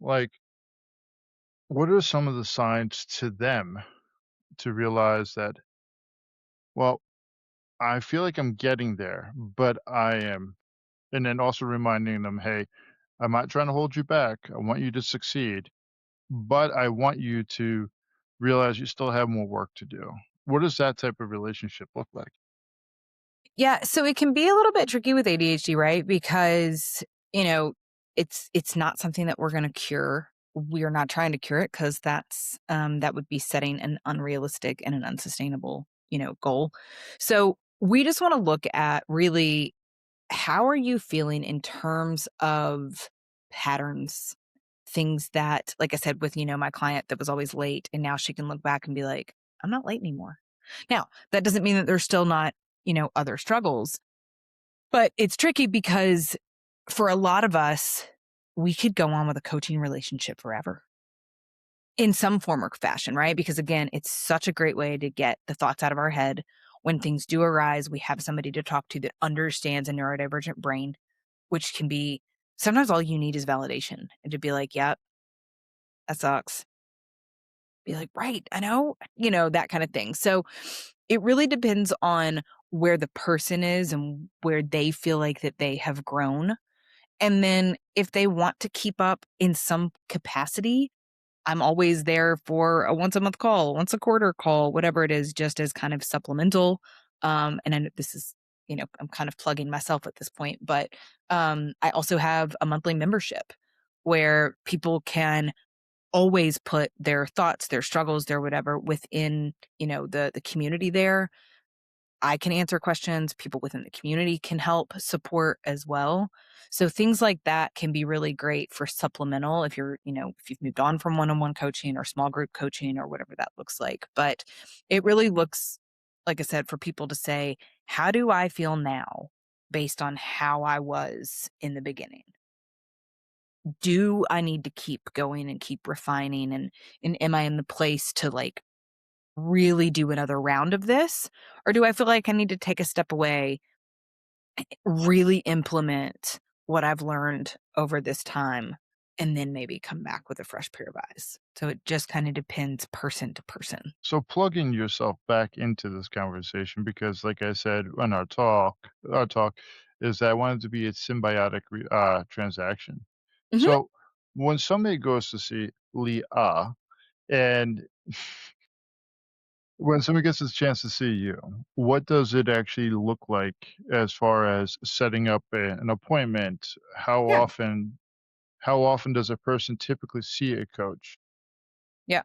Like, what are some of the signs to them to realize that, well, I feel like I'm getting there, but I am, and then also reminding them, hey, I'm not trying to hold you back. I want you to succeed, but I want you to realize you still have more work to do. What does that type of relationship look like? Yeah, so it can be a little bit tricky with ADHD, right? Because, you know, it's not something that we're gonna cure. We are not trying to cure it because that would be setting an unrealistic and an unsustainable, goal. So, we just wanna look at really how are you feeling in terms of patterns? Things that, like I said, with, my client that was always late, and now she can look back and be like, "I'm not late anymore." Now, that doesn't mean that there's still not, other struggles, but it's tricky because for a lot of us, we could go on with a coaching relationship forever in some form or fashion, right? Because again, it's such a great way to get the thoughts out of our head. When things do arise, we have somebody to talk to that understands a neurodivergent brain, which can be sometimes all you need is validation and to be like, "Yep, that sucks." Be like, "Right, I know," that kind of thing. So it really depends on where the person is and where they feel like that they have grown. And then if they want to keep up in some capacity, I'm always there for a once a month call, once a quarter call, whatever it is, just as kind of supplemental. And I know this is, I'm kind of plugging myself at this point, but I also have a monthly membership where people can always put their thoughts, their struggles, their whatever within, the community there. I can answer questions, people within the community can help support as well. So things like that can be really great for supplemental if you're, if you've moved on from one-on-one coaching or small group coaching or whatever that looks like. But it really looks, like I said, for people to say, how do I feel now based on how I was in the beginning? Do I need to keep going and keep refining, and am I in the place to like really do another round of this? Or do I feel like I need to take a step away, really implement what I've learned over this time, and then maybe come back with a fresh pair of eyes? So it just kind of depends person to person. So plugging yourself back into this conversation because like I said on our talk is that I want it to be a symbiotic transaction. Mhm. So when somebody goes to see Leah and when somebody gets a chance to see you, what does it actually look like as far as setting up an appointment? Yeah. How often does a person typically see a coach? Yeah.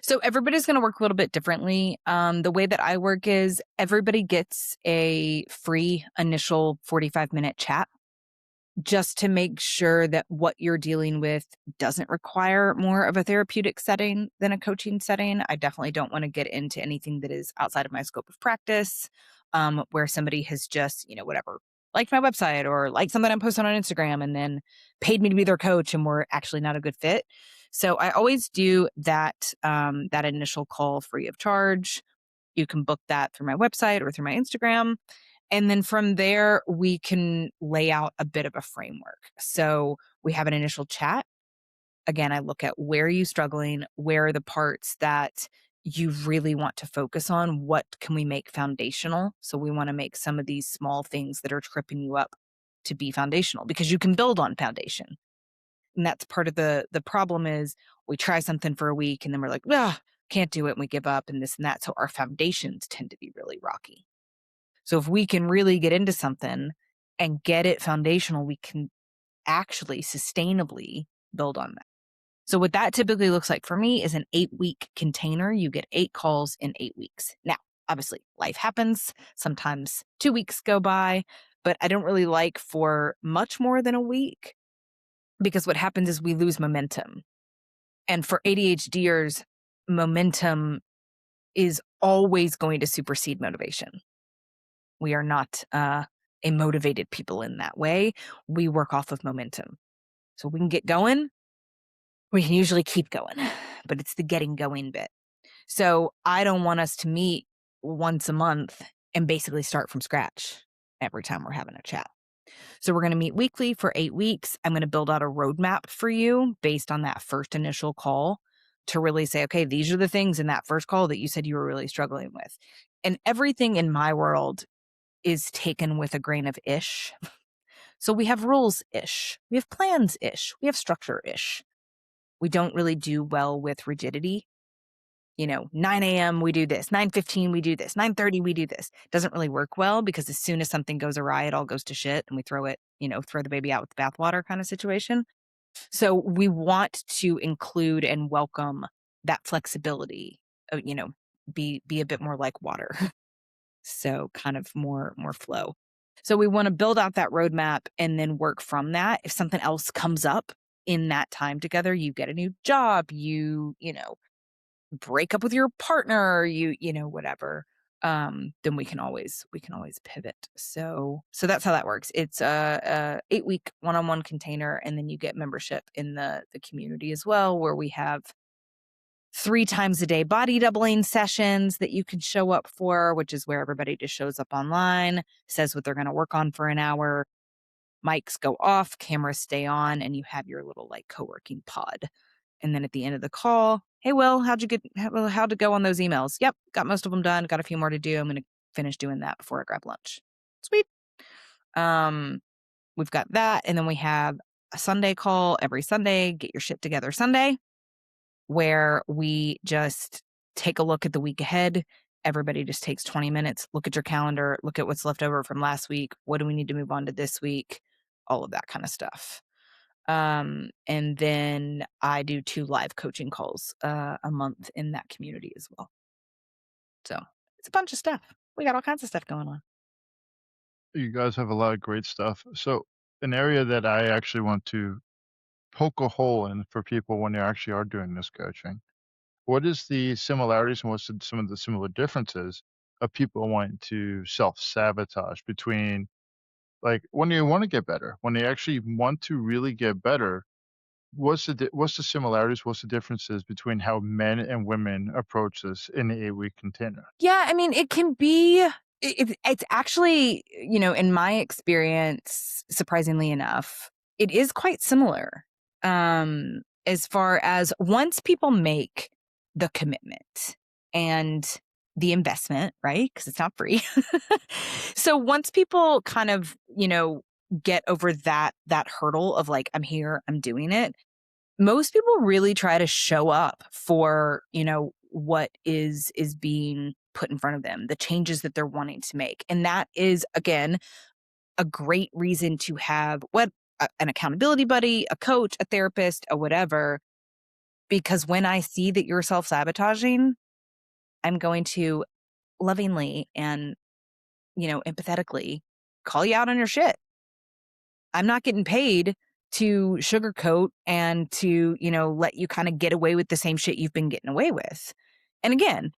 So everybody's going to work a little bit differently. The way that I work is everybody gets a free initial 45-minute chat just to make sure that what you're dealing with doesn't require more of a therapeutic setting than a coaching setting. I definitely don't want to get into anything that is outside of my scope of practice, where somebody has just, whatever, liked my website or liked something I'm posting on Instagram and then paid me to be their coach and we're actually not a good fit. So I always do that initial call free of charge. You can book that through my website or through my Instagram. And then from there, we can lay out a bit of a framework. So we have an initial chat. Again, I look at where are you struggling? Where are the parts that you really want to focus on? What can we make foundational? So we want to make some of these small things that are tripping you up to be foundational because you can build on foundation. And that's part of the problem is we try something for a week and then we're like, ah, can't do it. And we give up and this and that. So our foundations tend to be really rocky. So if we can really get into something and get it foundational, we can actually sustainably build on that. So what that typically looks like for me is an 8-week container. You get 8 calls in 8 weeks. Now, obviously, life happens. Sometimes 2 weeks go by, but I don't really like for much more than a week because what happens is we lose momentum. And for ADHDers, momentum is always going to supersede motivation. We are not a motivated people in that way. We work off of momentum. So we can get going, we can usually keep going, but it's the getting going bit. So I don't want us to meet once a month and basically start from scratch every time we're having a chat. So we're going to meet weekly for 8 weeks. I'm going to build out a roadmap for you based on that first initial call to really say, okay, these are the things in that first call that you said you were really struggling with. And everything in my world is taken with a grain of ish. So we have rules ish, we have plans ish, we have structure ish. We don't really do well with rigidity. 9 a.m. we do this, 9:15 we do this, 9:30 we do this. Doesn't really work well because as soon as something goes awry, it all goes to shit and we throw it, throw the baby out with the bathwater kind of situation. So we want to include and welcome that flexibility, be a bit more like water. So kind of more flow. So we want to build out that roadmap and then work from that. If something else comes up in that time together, you get a new job, break up with your partner, whatever. Then we can always pivot. So that's how that works. It's a 8-week one-on-one container, and then you get membership in the community as well, where we have 3 times a day body doubling sessions that you can show up for, which is where everybody just shows up online, says what they're going to work on for an hour. Mics go off, cameras stay on, and you have your little like co-working pod. And then at the end of the call, hey, Will, how'd it go on those emails? Yep, got most of them done. Got a few more to do. I'm going to finish doing that before I grab lunch. Sweet. Um, we've got that. And then we have a Sunday call every Sunday, get your shit together Sunday, where we just take a look at the week ahead. Everybody just takes 20 minutes, look at your calendar, look at what's left over from last week. What do we need to move on to this week? All of that kind of stuff. And then I do 2 live coaching calls a month in that community as well. So it's a bunch of stuff. We got all kinds of stuff going on. You guys have a lot of great stuff. So, an area that I actually want to poke a hole in for people when they actually are doing this coaching. What is the similarities and some of the similar differences of people wanting to self-sabotage between, like, when they want to get better, when they actually want to really get better, what's the similarities, what's the differences between how men and women approach this in the 8-week container? Yeah, I mean, it can be it's actually, in my experience, surprisingly enough, it is quite similar. As far as once people make the commitment and the investment, right? Because it's not free. So once people kind of, get over that hurdle of like, I'm here, I'm doing it, most people really try to show up for, what is being put in front of them, the changes that they're wanting to make. And that is, again, a great reason to have an accountability buddy, a coach, a therapist, a whatever, because when I see that you're self-sabotaging, I'm going to lovingly and, empathetically call you out on your shit. I'm not getting paid to sugarcoat and to, let you kind of get away with the same shit you've been getting away with. And again,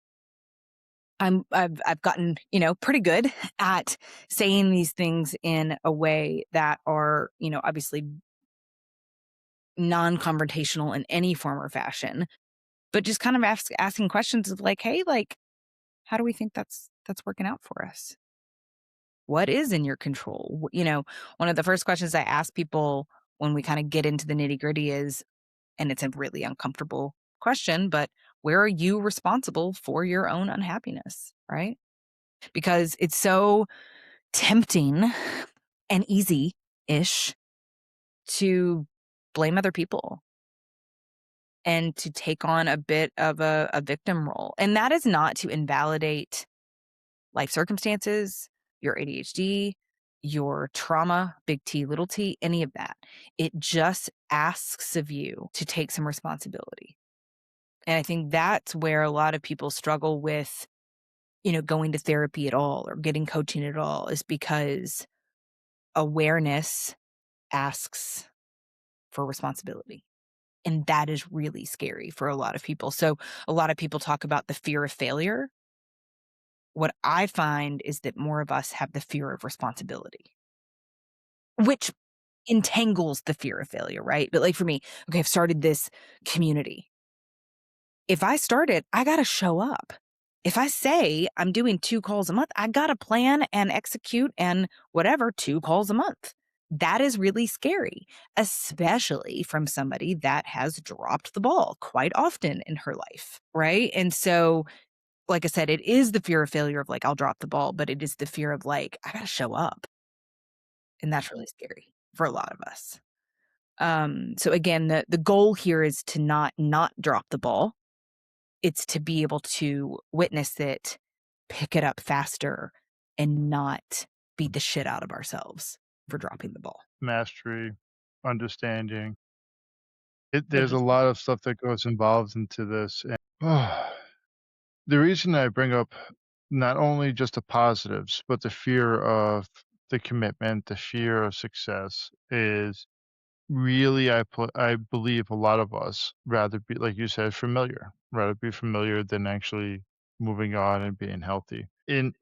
I've gotten, pretty good at saying these things in a way that are, obviously non-confrontational in any form or fashion, but just kind of asking questions of like, hey, like, how do we think that's working out for us? What is in your control? One of the first questions I ask people when we kind of get into the nitty-gritty is, and it's a really uncomfortable question, but where are you responsible for your own unhappiness, right? Because it's so tempting and easy-ish to blame other people and to take on a bit of a victim role. And that is not to invalidate life circumstances, your ADHD, your trauma, big T, little t, any of that. It just asks of you to take some responsibility. And I think that's where a lot of people struggle with, going to therapy at all or getting coaching at all, is because awareness asks for responsibility. And that is really scary for a lot of people. So a lot of people talk about the fear of failure. What I find is that more of us have the fear of responsibility, which entangles the fear of failure, right? But like for me, okay, I've started this community. If I start it, I got to show up. If I say I'm doing 2 calls a month, I got to plan and execute and whatever 2 calls a month. That is really scary, especially from somebody that has dropped the ball quite often in her life, right? And so, like I said, it is the fear of failure of like, I'll drop the ball, but it is the fear of like, I got to show up. And that's really scary for a lot of us. So again, the goal here is to not drop the ball. It's to be able to witness it, pick it up faster, and not beat the shit out of ourselves for dropping the ball. Mastery, understanding. There's a Thank you. lot of stuff that goes involved into this. And the reason I bring up not only just the positives, but the fear of the commitment, the fear of success is really, I believe a lot of us rather be, like you said, familiar, rather be familiar than actually moving on and being healthy. And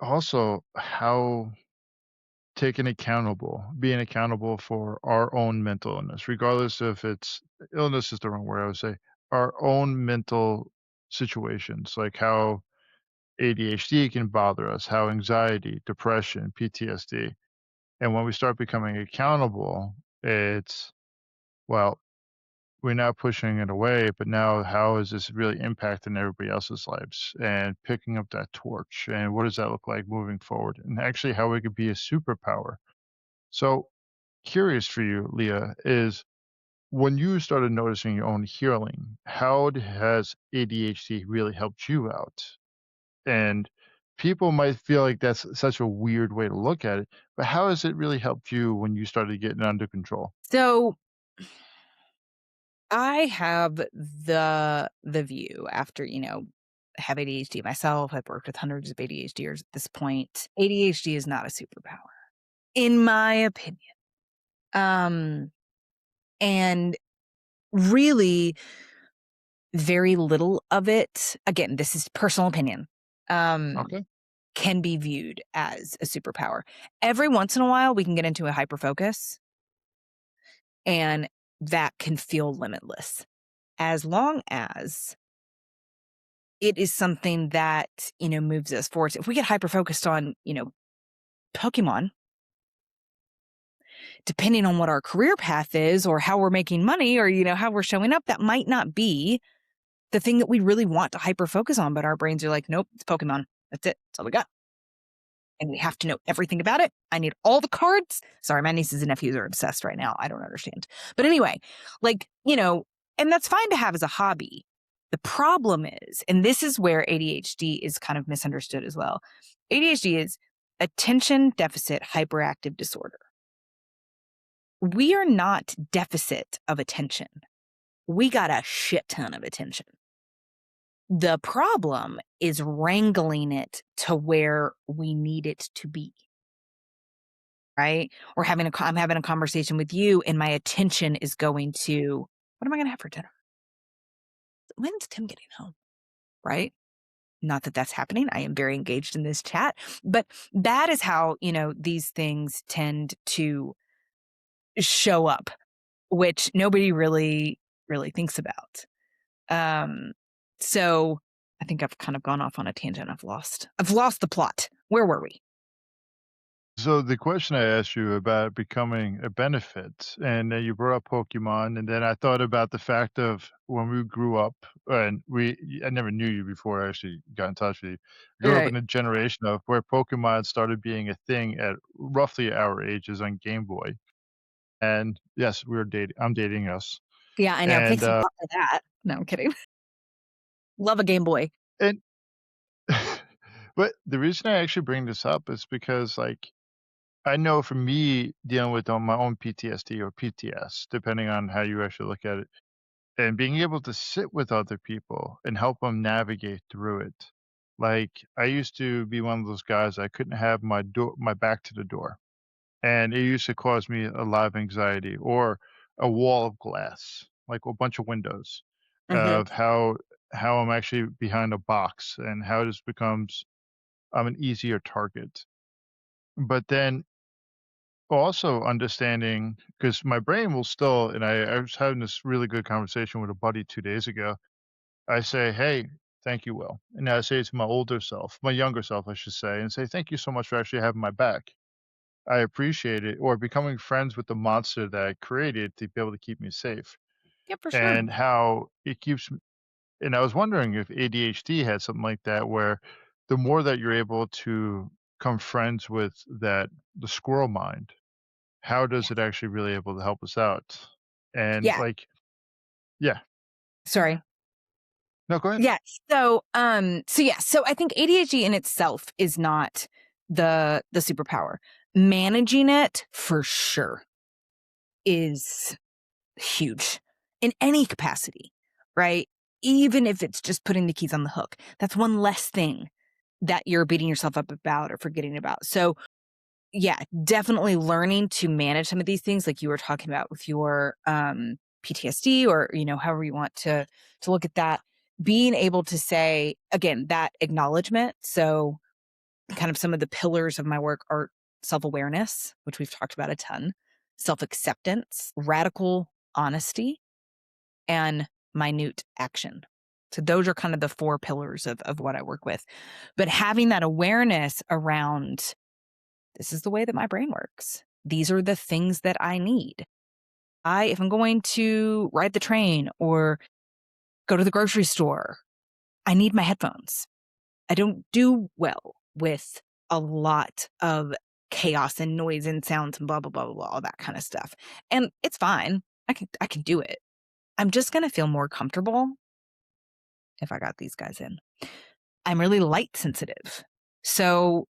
also how being accountable for our own mental illness, regardless if it's illness is the wrong word, I would say, our own mental situations, like how ADHD can bother us, how anxiety, depression, PTSD. And when we start becoming accountable, it's, well, we're not pushing it away, but now how is this really impacting everybody else's lives and picking up that torch? And what does that look like moving forward? And actually, how it could be a superpower. So, curious for you, Leah, is when you started noticing your own healing, has ADHD really helped you out? And people might feel like that's such a weird way to look at it, but how has it really helped you when you started getting under control? So I have the view after, have ADHD myself. I've worked with hundreds of ADHDers at this point. ADHD is not a superpower, in my opinion. Um, and really, very little of it, again, this is personal opinion, um, Okay. can be viewed as a superpower. Every once in a while, we can get into a hyper focus, and that can feel limitless as long as it is something that, moves us forward. If we get hyper focused on, Pokemon, depending on what our career path is or how we're making money or, how we're showing up, that might not be the thing that we really want to hyper focus on. But our brains are like, nope, it's Pokemon. That's it. That's all we got. And we have to know everything about it. I need all the cards. Sorry, my nieces and nephews are obsessed right now. I don't understand. But anyway, like, and that's fine to have as a hobby. The problem is, and this is where ADHD is kind of misunderstood as well. ADHD is attention deficit hyperactive disorder. We are not deficit of attention. We got a shit ton of attention. The problem is wrangling it to where we need it to be. Right? Or I'm having a conversation with you and my attention is going to, what am I going to have for dinner? When's Tim getting home? Right? Not that that's happening. I am very engaged in this chat, but that is how, these things tend to show up, which nobody really thinks about. Um, so I think I've kind of gone off on a tangent. I've lost the plot. Where were we? So the question I asked you about becoming a benefit, and then you brought up Pokemon, and then I thought about the fact of when we grew up, and I never knew you before I actually got in touch with you. I grew up Right. in a generation of where Pokemon started being a thing at roughly our ages on Game Boy. And yes, we were dating. I'm dating us, Yeah, I know. and Thanks a lot for that. No, I'm kidding. Love a Game Boy. and but the reason I actually bring this up is because like I know for me dealing with my own PTSD or PTS, depending on how you actually look at it, and being able to sit with other people and help them navigate through it. Like I used to be one of those guys I couldn't have my back to the door. And it used to cause me a lot of anxiety or a wall of glass, like a bunch of windows Mhm. of how I'm actually behind a box and how this becomes I'm an easier target. But then also understanding because my brain will still and I was having this really good conversation with a buddy 2 days ago. I say, "Hey, thank you, Will." And I say it to my older self, my younger self, I should say, and say, "Thank you so much for actually having my back. I appreciate it," or becoming friends with the monster that I created to be able to keep me safe, Yeah, for sure. and how it keeps m and I was wondering if ADHD had something like that where the more that you're able to become friends with the squirrel mind, how does it actually really able to help us out? And, Yeah, like yeah. sorry. No, go ahead. Yeah, so I think ADHD in itself is not the superpower. Managing it for sure is huge in any capacity, right? Even if it's just putting the keys on the hook. That's one less thing that you're beating yourself up about or forgetting about. So, yeah, definitely learning to manage some of these things like you were talking about with your PTSD or however you want to look at that, being able to say again that acknowledgement. So kind of some of the pillars of my work are self-awareness, which we've talked about a ton, self-acceptance, radical honesty, and minute action. So those are kind of the four pillars of what I work with. But having that awareness around this is the way that my brain works. These are the things that I need. If I'm going to ride the train or go to the grocery store, I need my headphones. I don't do well with a lot of chaos and noise and sounds and blah blah blah blah, blah all that kind of stuff. And it's fine. I can do it. I'm just going to feel more comfortable if I got these guys in. I'm really light sensitive. So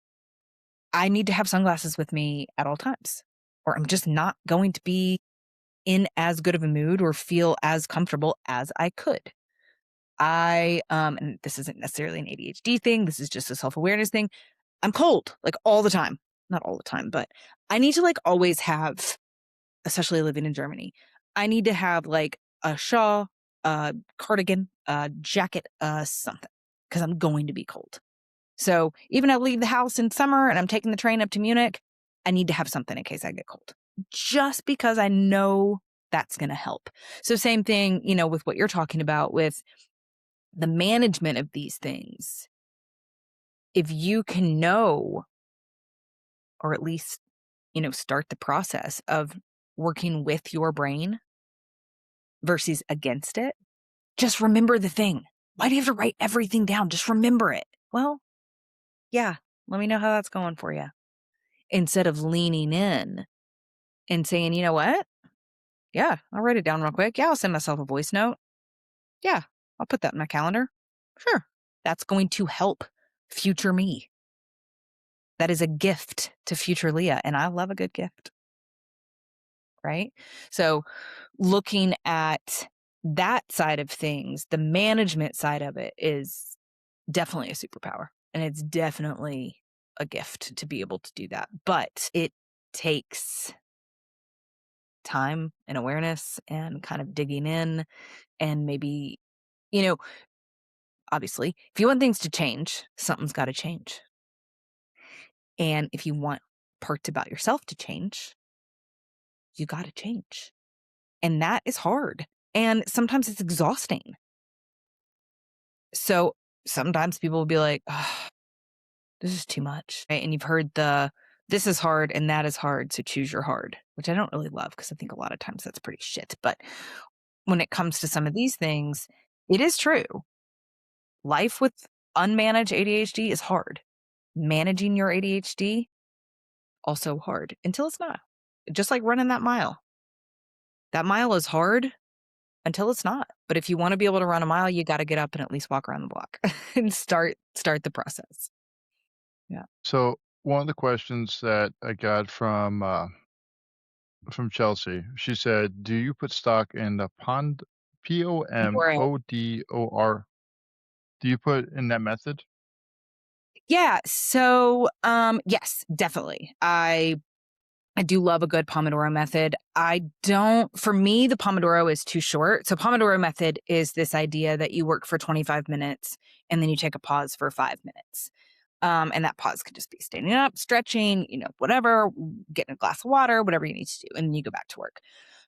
I need to have sunglasses with me at all times or I'm just not going to be in as good of a mood or feel as comfortable as I could. and this isn't necessarily an ADHD thing, this is just a self-awareness thing. I'm cold, like, all the time. Not all the time, but I need to, like, always have, especially living in Germany, I need to have, like, a shawl, a cardigan, a jacket, something, because 'cause I'm going to be cold. So, even if I leave the house in summer and I'm taking the train up to Munich, I need to have something in case I get cold, just because I know that's gonna help. So, same thing, with what you're talking about with the management of these things. If you can know, or at least, start the process of working with your brain versus against it, just remember the thing. Why do you have to write everything down? Just remember it. Well, yeah, let me know how that's going for you. Instead of leaning in and saying, "You know what? Yeah, I'll write it down real quick. Yeah, I'll send myself a voice note. Yeah, I'll put that in my calendar. Sure." That's going to help future me. That is a gift to future Leah, and I love a good gift, right? So, looking at that side of things, the management side of it is definitely a superpower, and it's definitely a gift to be able to do that, but it takes time and awareness and kind of digging in and maybe, you know, obviously, if you want things to change, something's gotta change, and if you want parts about yourself to change, you gotta change, and that is hard, and sometimes it's exhausting. So, sometimes people will be like, "Ugh, this is too much," right? And you've heard "This is hard and that is hard, so choose your hard," which I don't really love because I think a lot of times that's pretty shit, but when it comes to some of these things, it is true. Life with unmanaged ADHD is hard. Managing your ADHD, also hard until it's not. Just like running that mile. That mile is hard until it's not. But if you want to be able to run a mile, you got to get up and at least walk around the block and start the process. Yeah. So one of the questions that I got from Chelsea, she said, "Do you put stock in the Right. POMODOR? Do you put in that method?" Yeah. So, yes, definitely. I do love a good Pomodoro method. I don't for me, the Pomodoro is too short. So Pomodoro method is this idea that you work for 25 minutes and then you take a pause for 5 minutes. And that pause could just be standing up, stretching, whatever, getting a glass of water, whatever you need to do, and then you go back to work.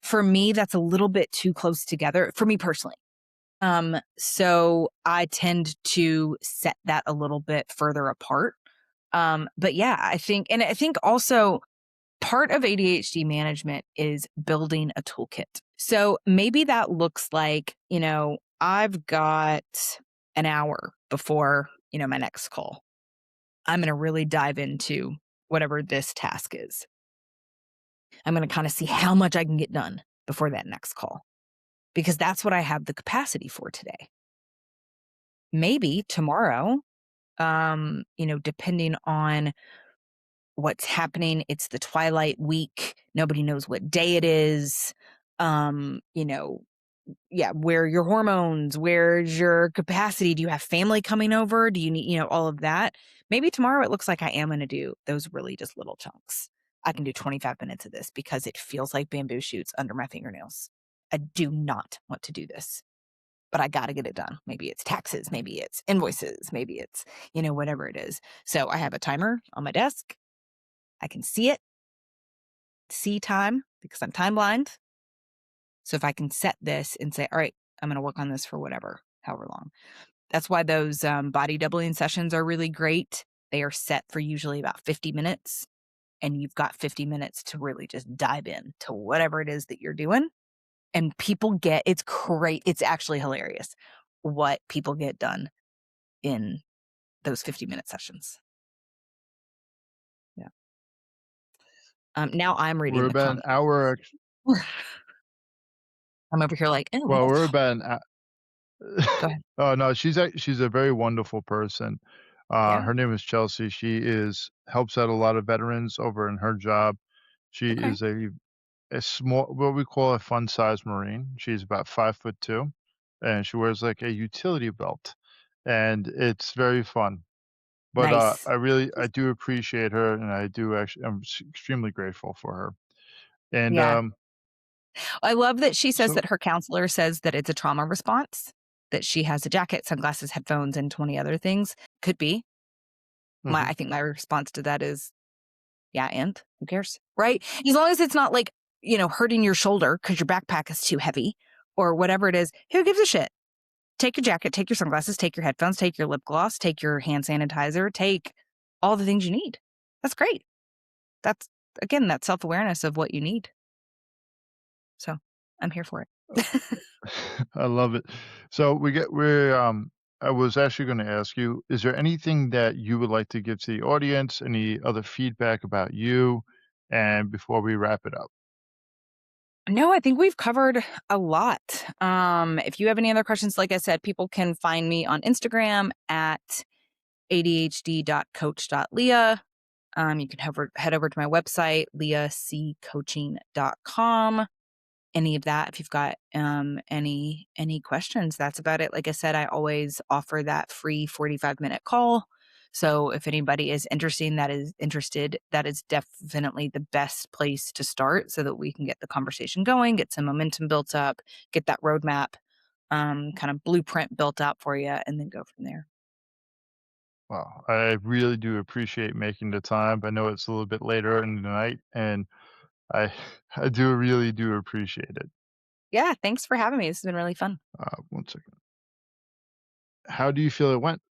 For me, that's a little bit too close together for me personally. So I tend to set that a little bit further apart. But yeah, I think also part of ADHD management is building a toolkit. So maybe that looks like, I've got an hour before, my next call. I'm going to really dive into whatever this task is. I'm going to kind of see how much I can get done before that next call because that's what I have the capacity for today. Maybe tomorrow, depending on what's happening, it's the twilight week. Nobody knows what day it is. Um, you know, yeah, where are your hormones? Where's your capacity? Do you have family coming over? Do you need, all of that? Maybe tomorrow it looks like I am going to do those really just little chunks. I can do 25 minutes of this because it feels like bamboo shoots under my fingernails. I do not want to do this, but I got to get it done. Maybe it's taxes, maybe it's invoices, maybe it's, whatever it is. So I have a timer on my desk. I can see it, see time because I'm time blind. So if I can set this and say, all right, I'm going to work on this for whatever, however long. That's why those body doubling sessions are really great. They are set for usually about 50 minutes, and you've got 50 minutes to really just dive in to whatever it is that you're doing. And people get it's great. It's actually hilarious what people get done in those 50-minute sessions. Yeah. Now I'm reading We're the about an comments. hour. I'm over here like, oh, Well, well, we're about an go ahead. Oh, no, she's a very wonderful person. Yeah. Her name is Chelsea. She is helps out a lot of veterans over in her job. She Okay. is a small what we call a fun-sized Marine. She's about 5'2", and she wears, like, a utility belt, and it's very fun. But, Nice. I do appreciate her, and I do actually I'm extremely grateful for her. And, Yeah. I love that she says so that her counselor says that it's a trauma response, that she has a jacket, sunglasses, headphones, and 20 other things. Could be. mhm. I think my response to that is, "Yeah, and? Who cares?" Right? As long as it's not, like, hurting your shoulder because your backpack is too heavy or whatever it is, who gives a shit? Take your jacket, take your sunglasses, take your headphones, take your lip gloss, take your hand sanitizer, take all the things you need. That's great. That's again, that self-awareness of what you need. So, I'm here for it. I love it. So I was actually gonna ask you, is there anything that you would like to give to the audience? Any other feedback about you? And before we wrap it up. No, I think we've covered a lot. If you have any other questions, like I said, people can find me on Instagram at adhd.coach.leah. You can head over to my website, leahccoaching.com. Any of that, if you've got any questions, that's about it. Like I said, I always offer that free 45-minute call. So if anybody is interested, that is definitely the best place to start so that we can get the conversation going, get some momentum built up, get that roadmap kind of blueprint built out for you, and then go from there. Wow, I really do appreciate making the time. I know it's a little bit later in the night, and I I do really do appreciate it. Yeah, thanks for having me. This has been really fun. One second. How do you feel it went?